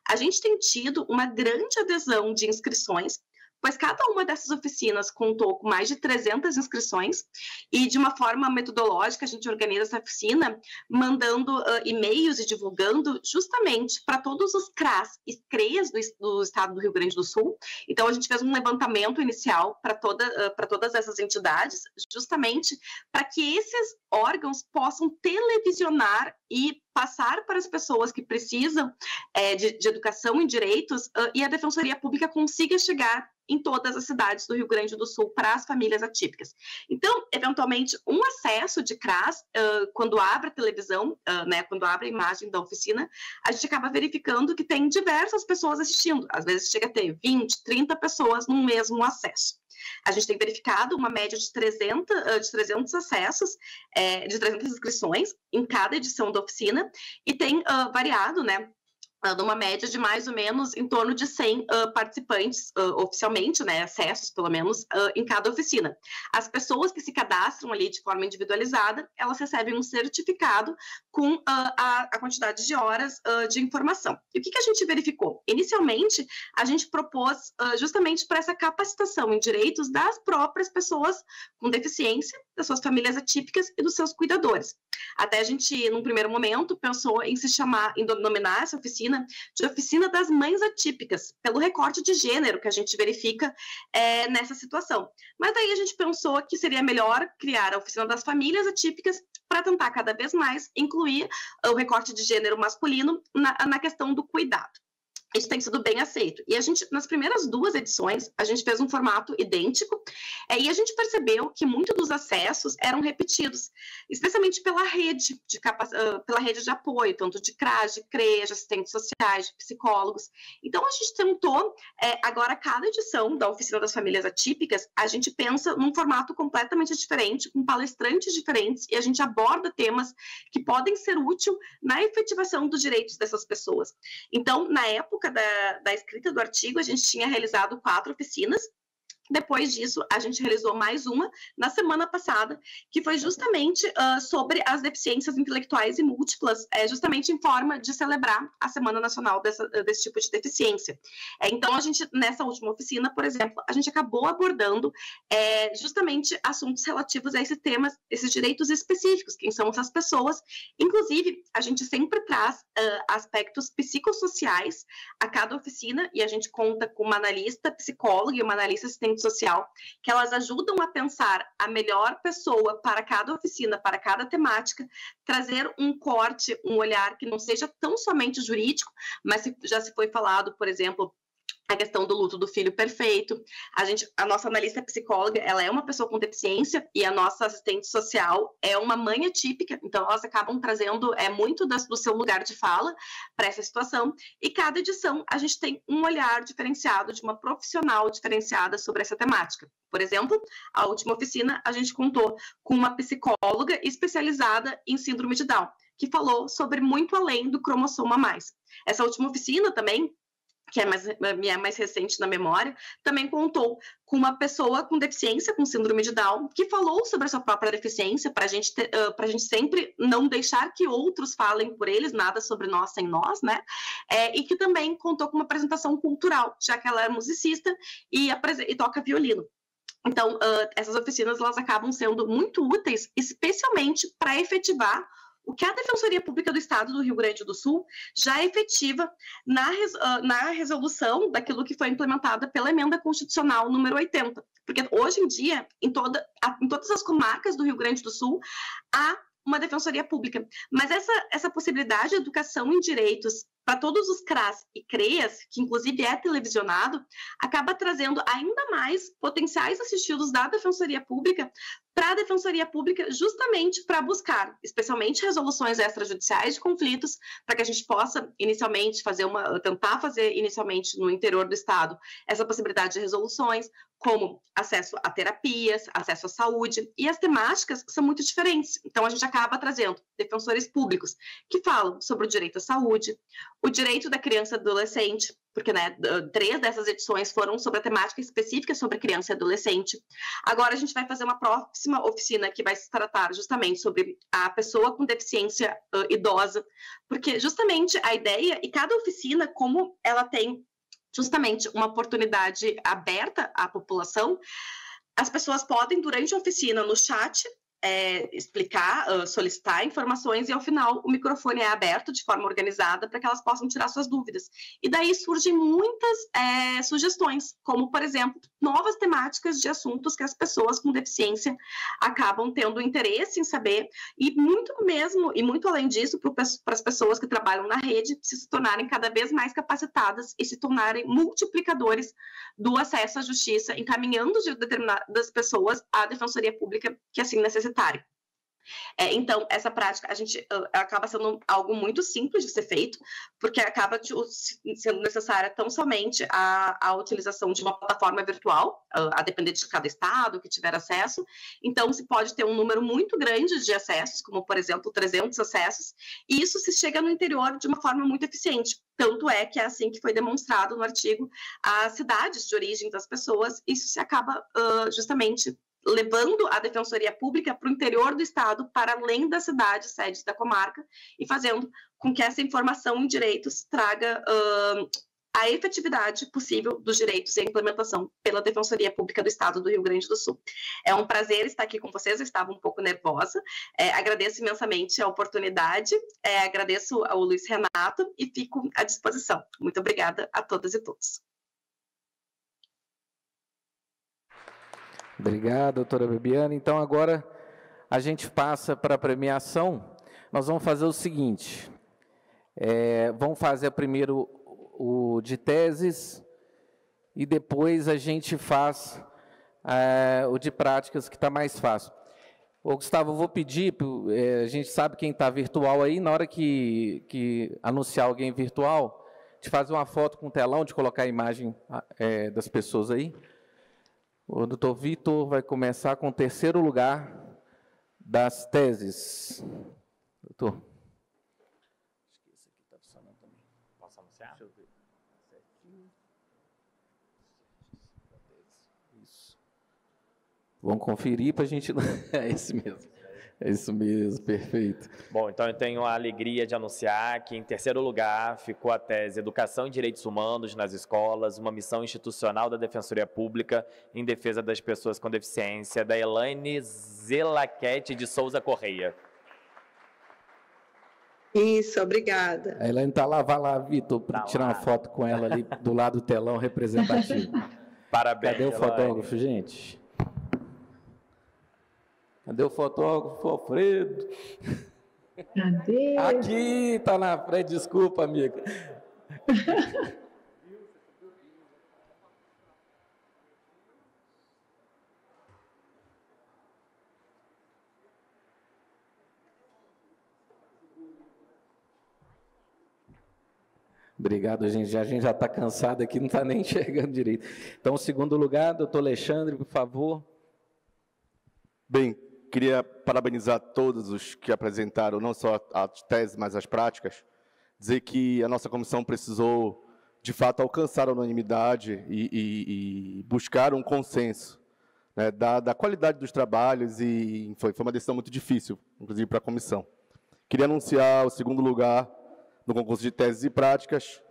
A gente tem tido uma grande adesão de inscrições, pois cada uma dessas oficinas contou com mais de 300 inscrições e, de uma forma metodológica, a gente organiza essa oficina mandando e-mails e divulgando justamente para todos os CRAS e CREAs do Estado do Rio Grande do Sul. Então, a gente fez um levantamento inicial para todas essas entidades, justamente para que esses órgãos possam televisionar e passar para as pessoas que precisam de educação em direitos e a Defensoria Pública consiga chegar em todas as cidades do Rio Grande do Sul para as famílias atípicas. Então, eventualmente, um acesso de CRAS, quando abre a televisão, quando abre a imagem da oficina, a gente acaba verificando que tem diversas pessoas assistindo. Às vezes chega a ter 20, 30 pessoas no mesmo acesso. A gente tem verificado uma média de 300 acessos, de 300 inscrições em cada edição da oficina, e tem variado, né, numa média de mais ou menos em torno de 100 participantes oficialmente, né, acessos pelo menos, em cada oficina. As pessoas que se cadastram ali de forma individualizada, elas recebem um certificado com a quantidade de horas de informação. E o que a gente verificou? Inicialmente, a gente propôs justamente para essa capacitação em direitos das próprias pessoas com deficiência, das suas famílias atípicas e dos seus cuidadores. Até a gente, num primeiro momento, pensou em denominar essa oficina de Oficina das Mães Atípicas, pelo recorte de gênero que a gente verifica nessa situação. Mas daí a gente pensou que seria melhor criar a Oficina das Famílias Atípicas para tentar cada vez mais incluir o recorte de gênero masculino na questão do cuidado. Isso tem sido bem aceito. E a gente, nas primeiras 2 edições, a gente fez um formato idêntico, e a gente percebeu que muitos dos acessos eram repetidos, especialmente pela rede de apoio, tanto de CRAS, de CREA, de assistentes sociais, de psicólogos. Então, a gente tentou, agora, cada edição da Oficina das Famílias Atípicas, a gente pensa num formato completamente diferente, com palestrantes diferentes, e a gente aborda temas que podem ser úteis na efetivação dos direitos dessas pessoas. Então, na época da escrita do artigo, a gente tinha realizado 4 oficinas. Depois disso, a gente realizou mais uma na semana passada, que foi justamente sobre as deficiências intelectuais e múltiplas, justamente em forma de celebrar a Semana Nacional desse tipo de deficiência. Então, a gente, nessa última oficina, por exemplo, a gente acabou abordando justamente assuntos relativos a esses temas, esses direitos específicos, quem são essas pessoas. Inclusive, a gente sempre traz aspectos psicossociais a cada oficina, e a gente conta com uma analista psicóloga e uma analista assistente social, que elas ajudam a pensar a melhor pessoa para cada oficina, para cada temática, trazer um corte, um olhar que não seja tão somente jurídico, mas já se foi falado, por exemplo, a questão do luto do filho perfeito. A nossa analista psicóloga, ela é uma pessoa com deficiência, e a nossa assistente social é uma mãe atípica, então elas acabam trazendo muito do seu lugar de fala para essa situação, e cada edição a gente tem um olhar diferenciado, de uma profissional diferenciada sobre essa temática. Por exemplo, a última oficina a gente contou com uma psicóloga especializada em síndrome de Down, que falou sobre muito além do cromossoma mais. Essa última oficina também, que é mais recente na memória, também contou com uma pessoa com deficiência, com síndrome de Down, que falou sobre a sua própria deficiência, para a gente sempre não deixar que outros falem por eles, nada sobre nós sem nós, né? E que também contou com uma apresentação cultural, já que ela é musicista e toca violino. Então, essas oficinas, elas acabam sendo muito úteis, especialmente para efetivar o que a Defensoria Pública do Estado do Rio Grande do Sul já efetiva na resolução daquilo que foi implementada pela Emenda Constitucional número 80. Porque hoje em dia, em todas as comarcas do Rio Grande do Sul, há uma Defensoria Pública. Mas essa possibilidade de educação em direitos para todos os CRAS e CREAS, que inclusive é televisionado, acaba trazendo ainda mais potenciais assistidos da Defensoria Pública para a Defensoria Pública, justamente para buscar, especialmente resoluções extrajudiciais de conflitos, para que a gente possa inicialmente tentar fazer inicialmente no interior do Estado essa possibilidade de resoluções, como acesso a terapias, acesso à saúde, e as temáticas são muito diferentes. Então, a gente acaba trazendo defensores públicos que falam sobre o direito à saúde, o direito da criança e adolescente, porque 3 dessas edições foram sobre a temática específica sobre criança e adolescente. Agora a gente vai fazer uma próxima oficina que vai se tratar justamente sobre a pessoa com deficiência idosa, porque justamente a ideia, e cada oficina, como ela tem justamente uma oportunidade aberta à população, as pessoas podem, durante a oficina, no chat, explicar, solicitar informações, e ao final o microfone é aberto de forma organizada para que elas possam tirar suas dúvidas. E daí surgem muitas sugestões, como, por exemplo, novas temáticas de assuntos que as pessoas com deficiência acabam tendo interesse em saber, e muito além disso, para as pessoas que trabalham na rede se tornarem cada vez mais capacitadas e se tornarem multiplicadores do acesso à justiça, encaminhando determinadas pessoas à Defensoria Pública que assim necessitarem. Então, essa prática, a gente acaba sendo algo muito simples de ser feito, porque acaba sendo necessária tão somente a utilização de uma plataforma virtual, a depender de cada estado que tiver acesso. Então, se pode ter um número muito grande de acessos, como, por exemplo, 300 acessos, e isso se chega no interior de uma forma muito eficiente. Tanto é que é assim que foi demonstrado no artigo as cidades de origem das pessoas, isso se acaba justamente levando a Defensoria Pública para o interior do Estado, para além das cidades, sedes da comarca, e fazendo com que essa informação em direitos traga a efetividade possível dos direitos e a implementação pela Defensoria Pública do Estado do Rio Grande do Sul. É um prazer estar aqui com vocês, eu estava um pouco nervosa, agradeço imensamente a oportunidade, agradeço ao Luiz Renato e fico à disposição. Muito obrigada a todas e todos. Obrigado, doutora Bibiana. Então, agora a gente passa para a premiação. Nós vamos fazer o seguinte, vamos fazer primeiro o de teses e depois a gente faz o de práticas, que está mais fácil. Ô, Gustavo, eu vou pedir, a gente sabe quem está virtual aí, na hora que anunciar alguém virtual, de fazer uma foto com o telão, de colocar a imagem das pessoas aí. O doutor Vitor vai começar com o terceiro lugar das teses. Doutor. Acho que esse aqui está funcionando também. Posso anunciar? Deixa eu ver. Certinho. Isso. Vamos conferir para a gente... É esse mesmo. É isso mesmo, perfeito. Bom, então eu tenho a alegria de anunciar que em terceiro lugar ficou a tese Educação e Direitos Humanos nas Escolas, uma missão institucional da Defensoria Pública em defesa das pessoas com deficiência, da Elaine Zelaquete de Souza Correia. Isso, obrigada. A Elaine está lá, vai lá, Vitor, para tirar uma foto com ela ali do lado do telão representativo. Parabéns, Cadê o Elaine. fotógrafo, gente? Cadê o fotógrafo, Alfredo? Cadê? Aqui, está na frente, desculpa, amiga. Obrigado, gente. A gente já está cansado aqui, não está nem enxergando direito. Então, segundo lugar, doutor Alexandre, por favor. Bem, queria parabenizar todos os que apresentaram, não só a tese, mas as práticas. Dizer que a nossa comissão precisou, de fato, alcançar a unanimidade e buscar um consenso, né, da qualidade dos trabalhos, e foi uma decisão muito difícil, inclusive para a comissão. Queria anunciar o segundo lugar no concurso de teses e práticas,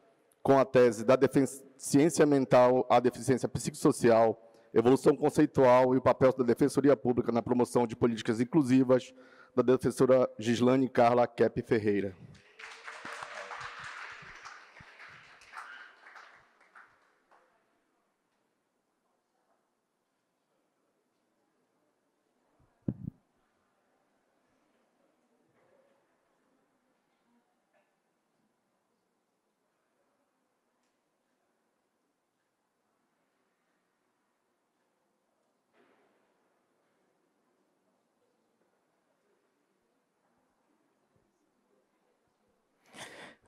com a tese da deficiência mental à deficiência psicossocial, evolução conceitual e o papel da Defensoria Pública na promoção de políticas inclusivas, da defensora Gislane Carla Kep Ferreira.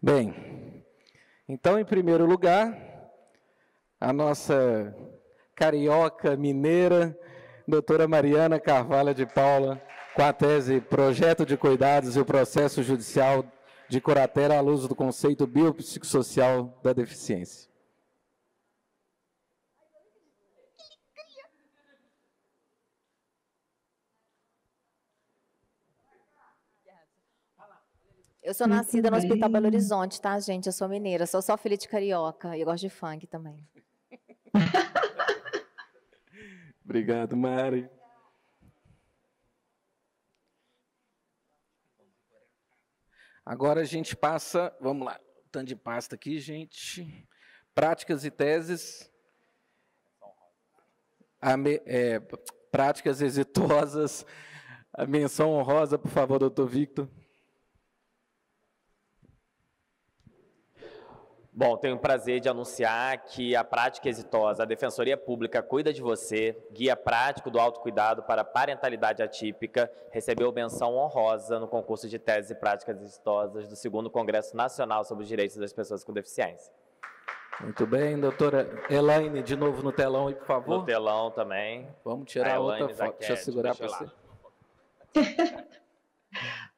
Bem, então, em primeiro lugar, a nossa carioca mineira, doutora Mariana Carvalho de Paula, com a tese Projeto de Cuidados e o Processo Judicial de Curatela à luz do conceito biopsicossocial da deficiência. Eu sou nascida no Hospital Belo Horizonte, tá, gente? Eu sou mineira, sou só filha de carioca e eu gosto de funk também. Obrigado, Mari. Agora a gente passa, vamos lá, tanto de pasta aqui, gente. Práticas e teses. Práticas exitosas. A menção honrosa, por favor, doutor Victor. Bom, tenho o prazer de anunciar que a prática exitosa, a Defensoria Pública Cuida de Você, guia prático do autocuidado para parentalidade atípica, recebeu menção honrosa no concurso de teses e práticas exitosas do 2º Congresso Nacional sobre os Direitos das Pessoas com Deficiência. Muito bem, doutora Elaine, de novo no telão aí, por favor. No telão também. Vamos tirar a outra foto. Deixa eu segurar para você.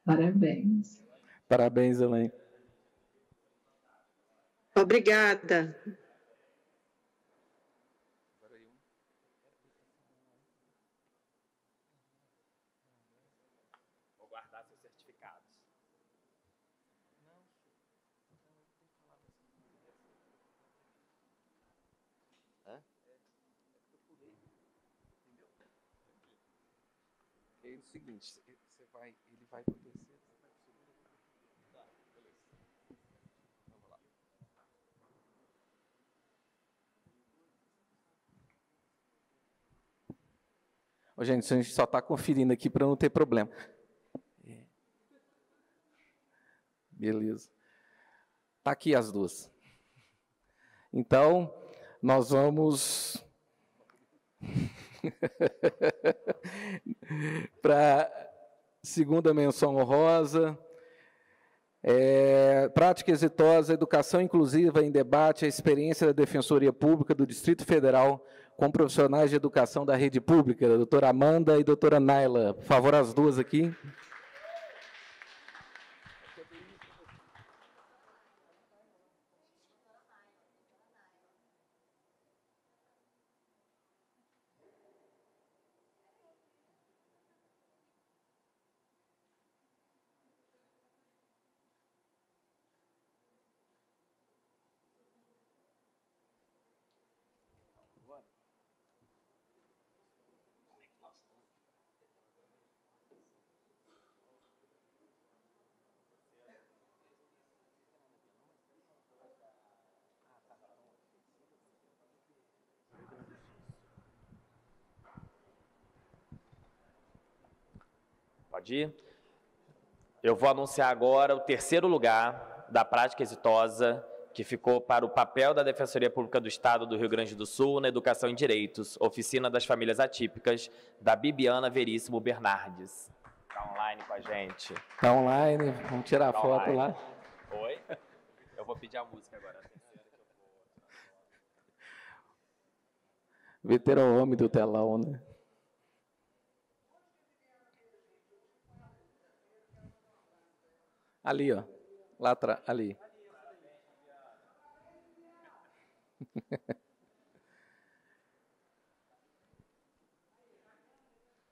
Parabéns. Parabéns, Elaine. Obrigada. Vou guardar seus certificados. É o seguinte, ele vai acontecer. Gente, a gente só está conferindo aqui para não ter problema. Beleza. Está aqui as duas. Então, nós vamos para a segunda menção honrosa. Prática exitosa, educação inclusiva em debate, a experiência da Defensoria Pública do Distrito Federal com profissionais de educação da rede pública, a doutora Amanda e a doutora Naila. Por favor, as duas aqui. Pode ir? Eu vou anunciar agora o 3º lugar da prática exitosa, que ficou para o papel da Defensoria Pública do Estado do Rio Grande do Sul na Educação em Direitos, Oficina das Famílias Atípicas, da Bibiana Veríssimo Bernardes. Está online com a gente. Está online, vamos tirar a foto online. Lá. Oi? Eu vou pedir a música agora. Veterano homem do telão, né? Ali, ó. Lá atrás, ali.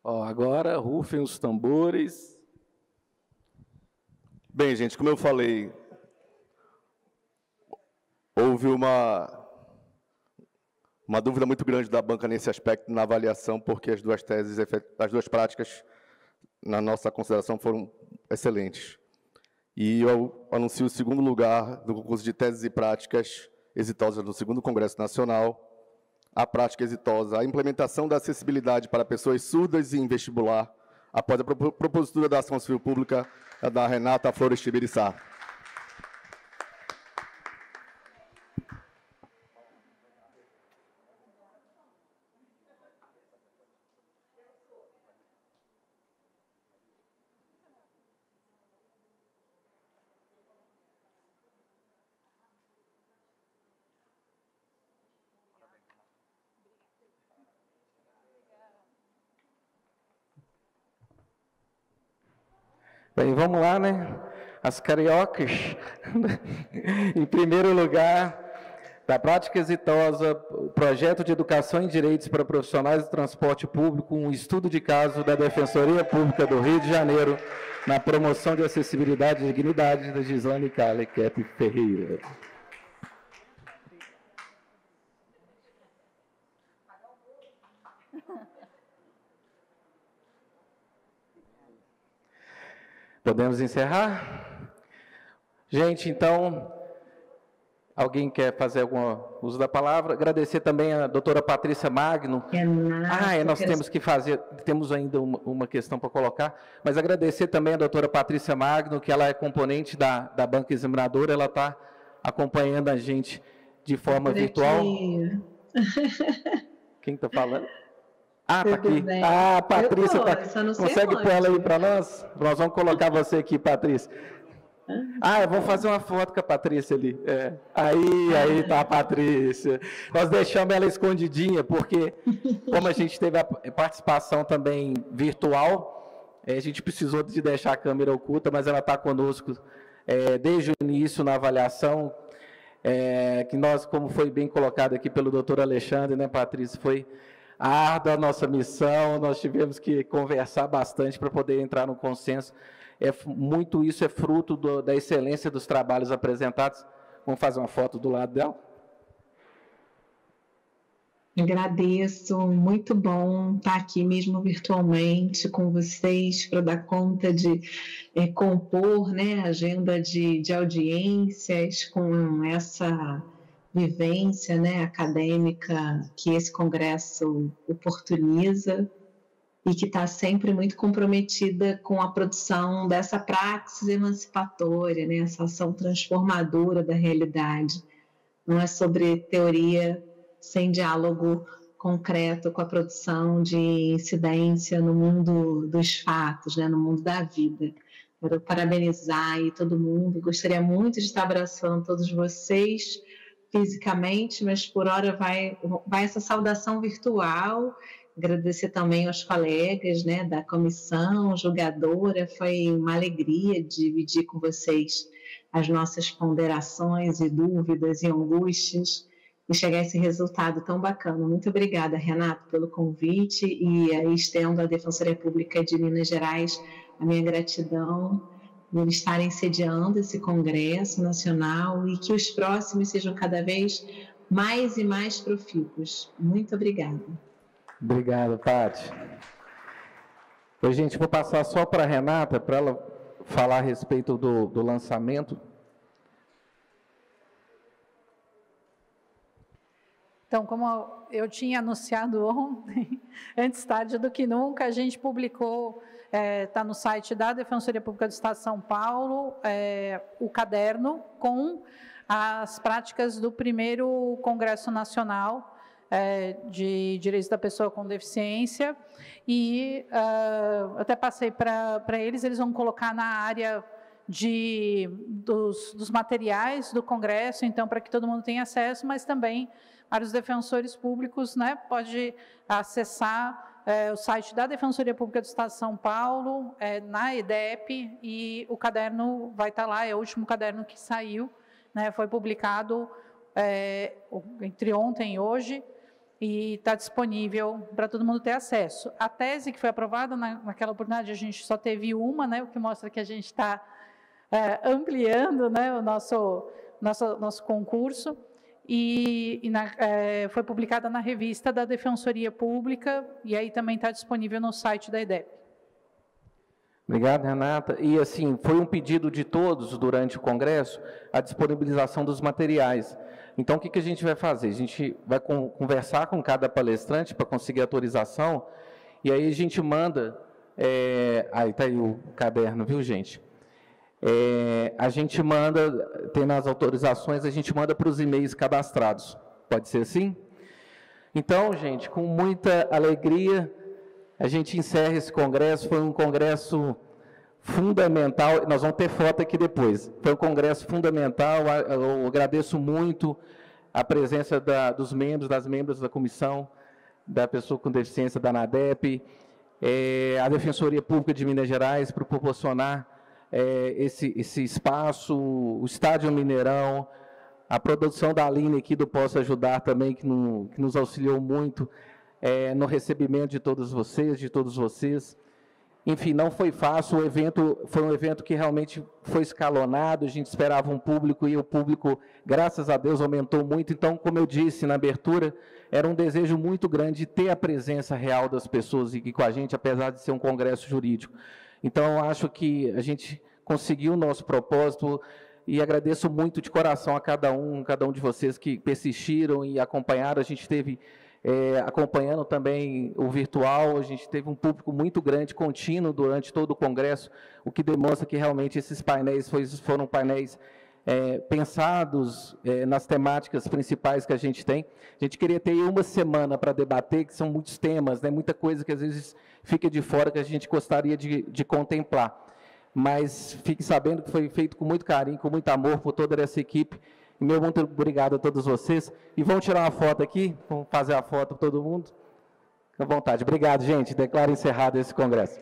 Ó, agora rufem os tambores. Bem, gente, como eu falei, houve uma dúvida muito grande da banca nesse aspecto, na avaliação, porque as duas teses, as duas práticas, na nossa consideração, foram excelentes. E eu anuncio o 2º lugar do concurso de teses e práticas exitosas no 2º Congresso Nacional, a prática exitosa, a implementação da acessibilidade para pessoas surdas e em vestibular, após a propositura da Ação Civil Pública da Renata Flores Tibiriçá. Bem, vamos lá, né? As cariocas. Em primeiro lugar, da prática exitosa, o projeto de educação em direitos para profissionais do transporte público, um estudo de caso da Defensoria Pública do Rio de Janeiro, na promoção de acessibilidade e dignidade da Gislane Calekep Ferreira. Podemos encerrar? Gente, então, alguém quer fazer algum uso da palavra? Agradecer também a doutora Patrícia Magno. Nós temos ainda uma questão para colocar, mas agradecer também a doutora Patrícia Magno, que ela é componente da banca examinadora, ela está acompanhando a gente de forma virtual. Quem está falando? Ah, tá aqui. Ah, Patrícia, consegue pôr ela aí para nós? Nós vamos colocar você aqui, Patrícia. Ah, eu vou fazer uma foto com a Patrícia ali. É. Aí tá a Patrícia. Nós deixamos ela escondidinha, porque como a gente teve a participação também virtual, a gente precisou de deixar a câmera oculta, mas ela está conosco desde o início na avaliação, que nós, como foi bem colocado aqui pelo doutor Alexandre, né, Patrícia, foi árdua a nossa missão, nós tivemos que conversar bastante para poder entrar no consenso. Muito isso é fruto da excelência dos trabalhos apresentados. Vamos fazer uma foto do lado dela? Agradeço, muito bom estar aqui mesmo virtualmente com vocês para dar conta de compor, né, a agenda de audiências com essa vivência, né, acadêmica que esse congresso oportuniza e que está sempre muito comprometida com a produção dessa praxis emancipatória, né, essa ação transformadora da realidade. Não é sobre teoria sem diálogo concreto com a produção de incidência no mundo dos fatos, né, no mundo da vida. Quero parabenizar aí todo mundo, gostaria muito de estar abraçando todos vocês fisicamente, mas por hora vai essa saudação virtual. Agradecer também aos colegas, né, da comissão julgadora, foi uma alegria dividir com vocês as nossas ponderações e dúvidas e angústias e chegar a esse resultado tão bacana. Muito obrigada, Renato, pelo convite e estendo à Defensoria Pública de Minas Gerais a minha gratidão por estarem sediando esse Congresso Nacional e que os próximos sejam cada vez mais e mais profícuos. Muito obrigada. Obrigado, Paty. Oi, gente, vou passar só para a Renata, para ela falar a respeito do lançamento. Então, como eu tinha anunciado ontem, antes tarde do que nunca, a gente publicou, está no site da Defensoria Pública do Estado de São Paulo, o caderno com as práticas do primeiro Congresso Nacional de Direitos da Pessoa com Deficiência, e até passei para eles vão colocar na área dos materiais do Congresso, então, para que todo mundo tenha acesso, mas também para os defensores públicos, né, pode acessar o site da Defensoria Pública do Estado de São Paulo, na EDEP, e o caderno vai estar lá, é o último caderno que saiu, né, foi publicado entre ontem e hoje, e está disponível para todo mundo ter acesso. A tese que foi aprovada naquela oportunidade, a gente só teve uma, né, o que mostra que a gente está ampliando, né, o nosso concurso, foi publicada na revista da Defensoria Pública, e aí também está disponível no site da EDEP. Obrigado, Renata. E, assim, foi um pedido de todos, durante o Congresso, a disponibilização dos materiais. Então, o que a gente vai fazer? A gente vai conversar com cada palestrante para conseguir autorização, e aí a gente manda... aí está aí o caderno, viu, gente? A gente manda, tendo as autorizações, a gente manda para os e-mails cadastrados. Pode ser assim? Então, gente, com muita alegria, a gente encerra esse congresso. Foi um congresso fundamental. Nós vamos ter foto aqui depois. Foi um congresso fundamental. Eu agradeço muito a presença das membros da comissão, da pessoa com deficiência da ANADEP, a Defensoria Pública de Minas Gerais, por proporcionar esse espaço, o Estádio Mineirão, a produção da Aline aqui do Posso Ajudar também, que nos auxiliou muito no recebimento de todos vocês. Enfim, não foi fácil, o evento foi um evento que realmente foi escalonado, a gente esperava um público e o público, graças a Deus, aumentou muito. Então, como eu disse na abertura, era um desejo muito grande de ter a presença real das pessoas aqui com a gente, apesar de ser um congresso jurídico. Então, eu acho que a gente conseguiu o nosso propósito e agradeço muito de coração a cada um de vocês que persistiram e acompanharam. A gente teve, acompanhando também o virtual, a gente teve um público muito grande, contínuo, durante todo o congresso, o que demonstra que realmente esses painéis foram painéis pensados nas temáticas principais que a gente tem. A gente queria ter uma semana para debater, que são muitos temas, né, muita coisa que às vezes fica de fora, que a gente gostaria de contemplar. Mas fique sabendo que foi feito com muito carinho, com muito amor por toda essa equipe. E meu muito obrigado a todos vocês. E vamos tirar uma foto aqui? Vamos fazer a foto para todo mundo? Fique à vontade. Obrigado, gente. Declaro encerrado esse congresso.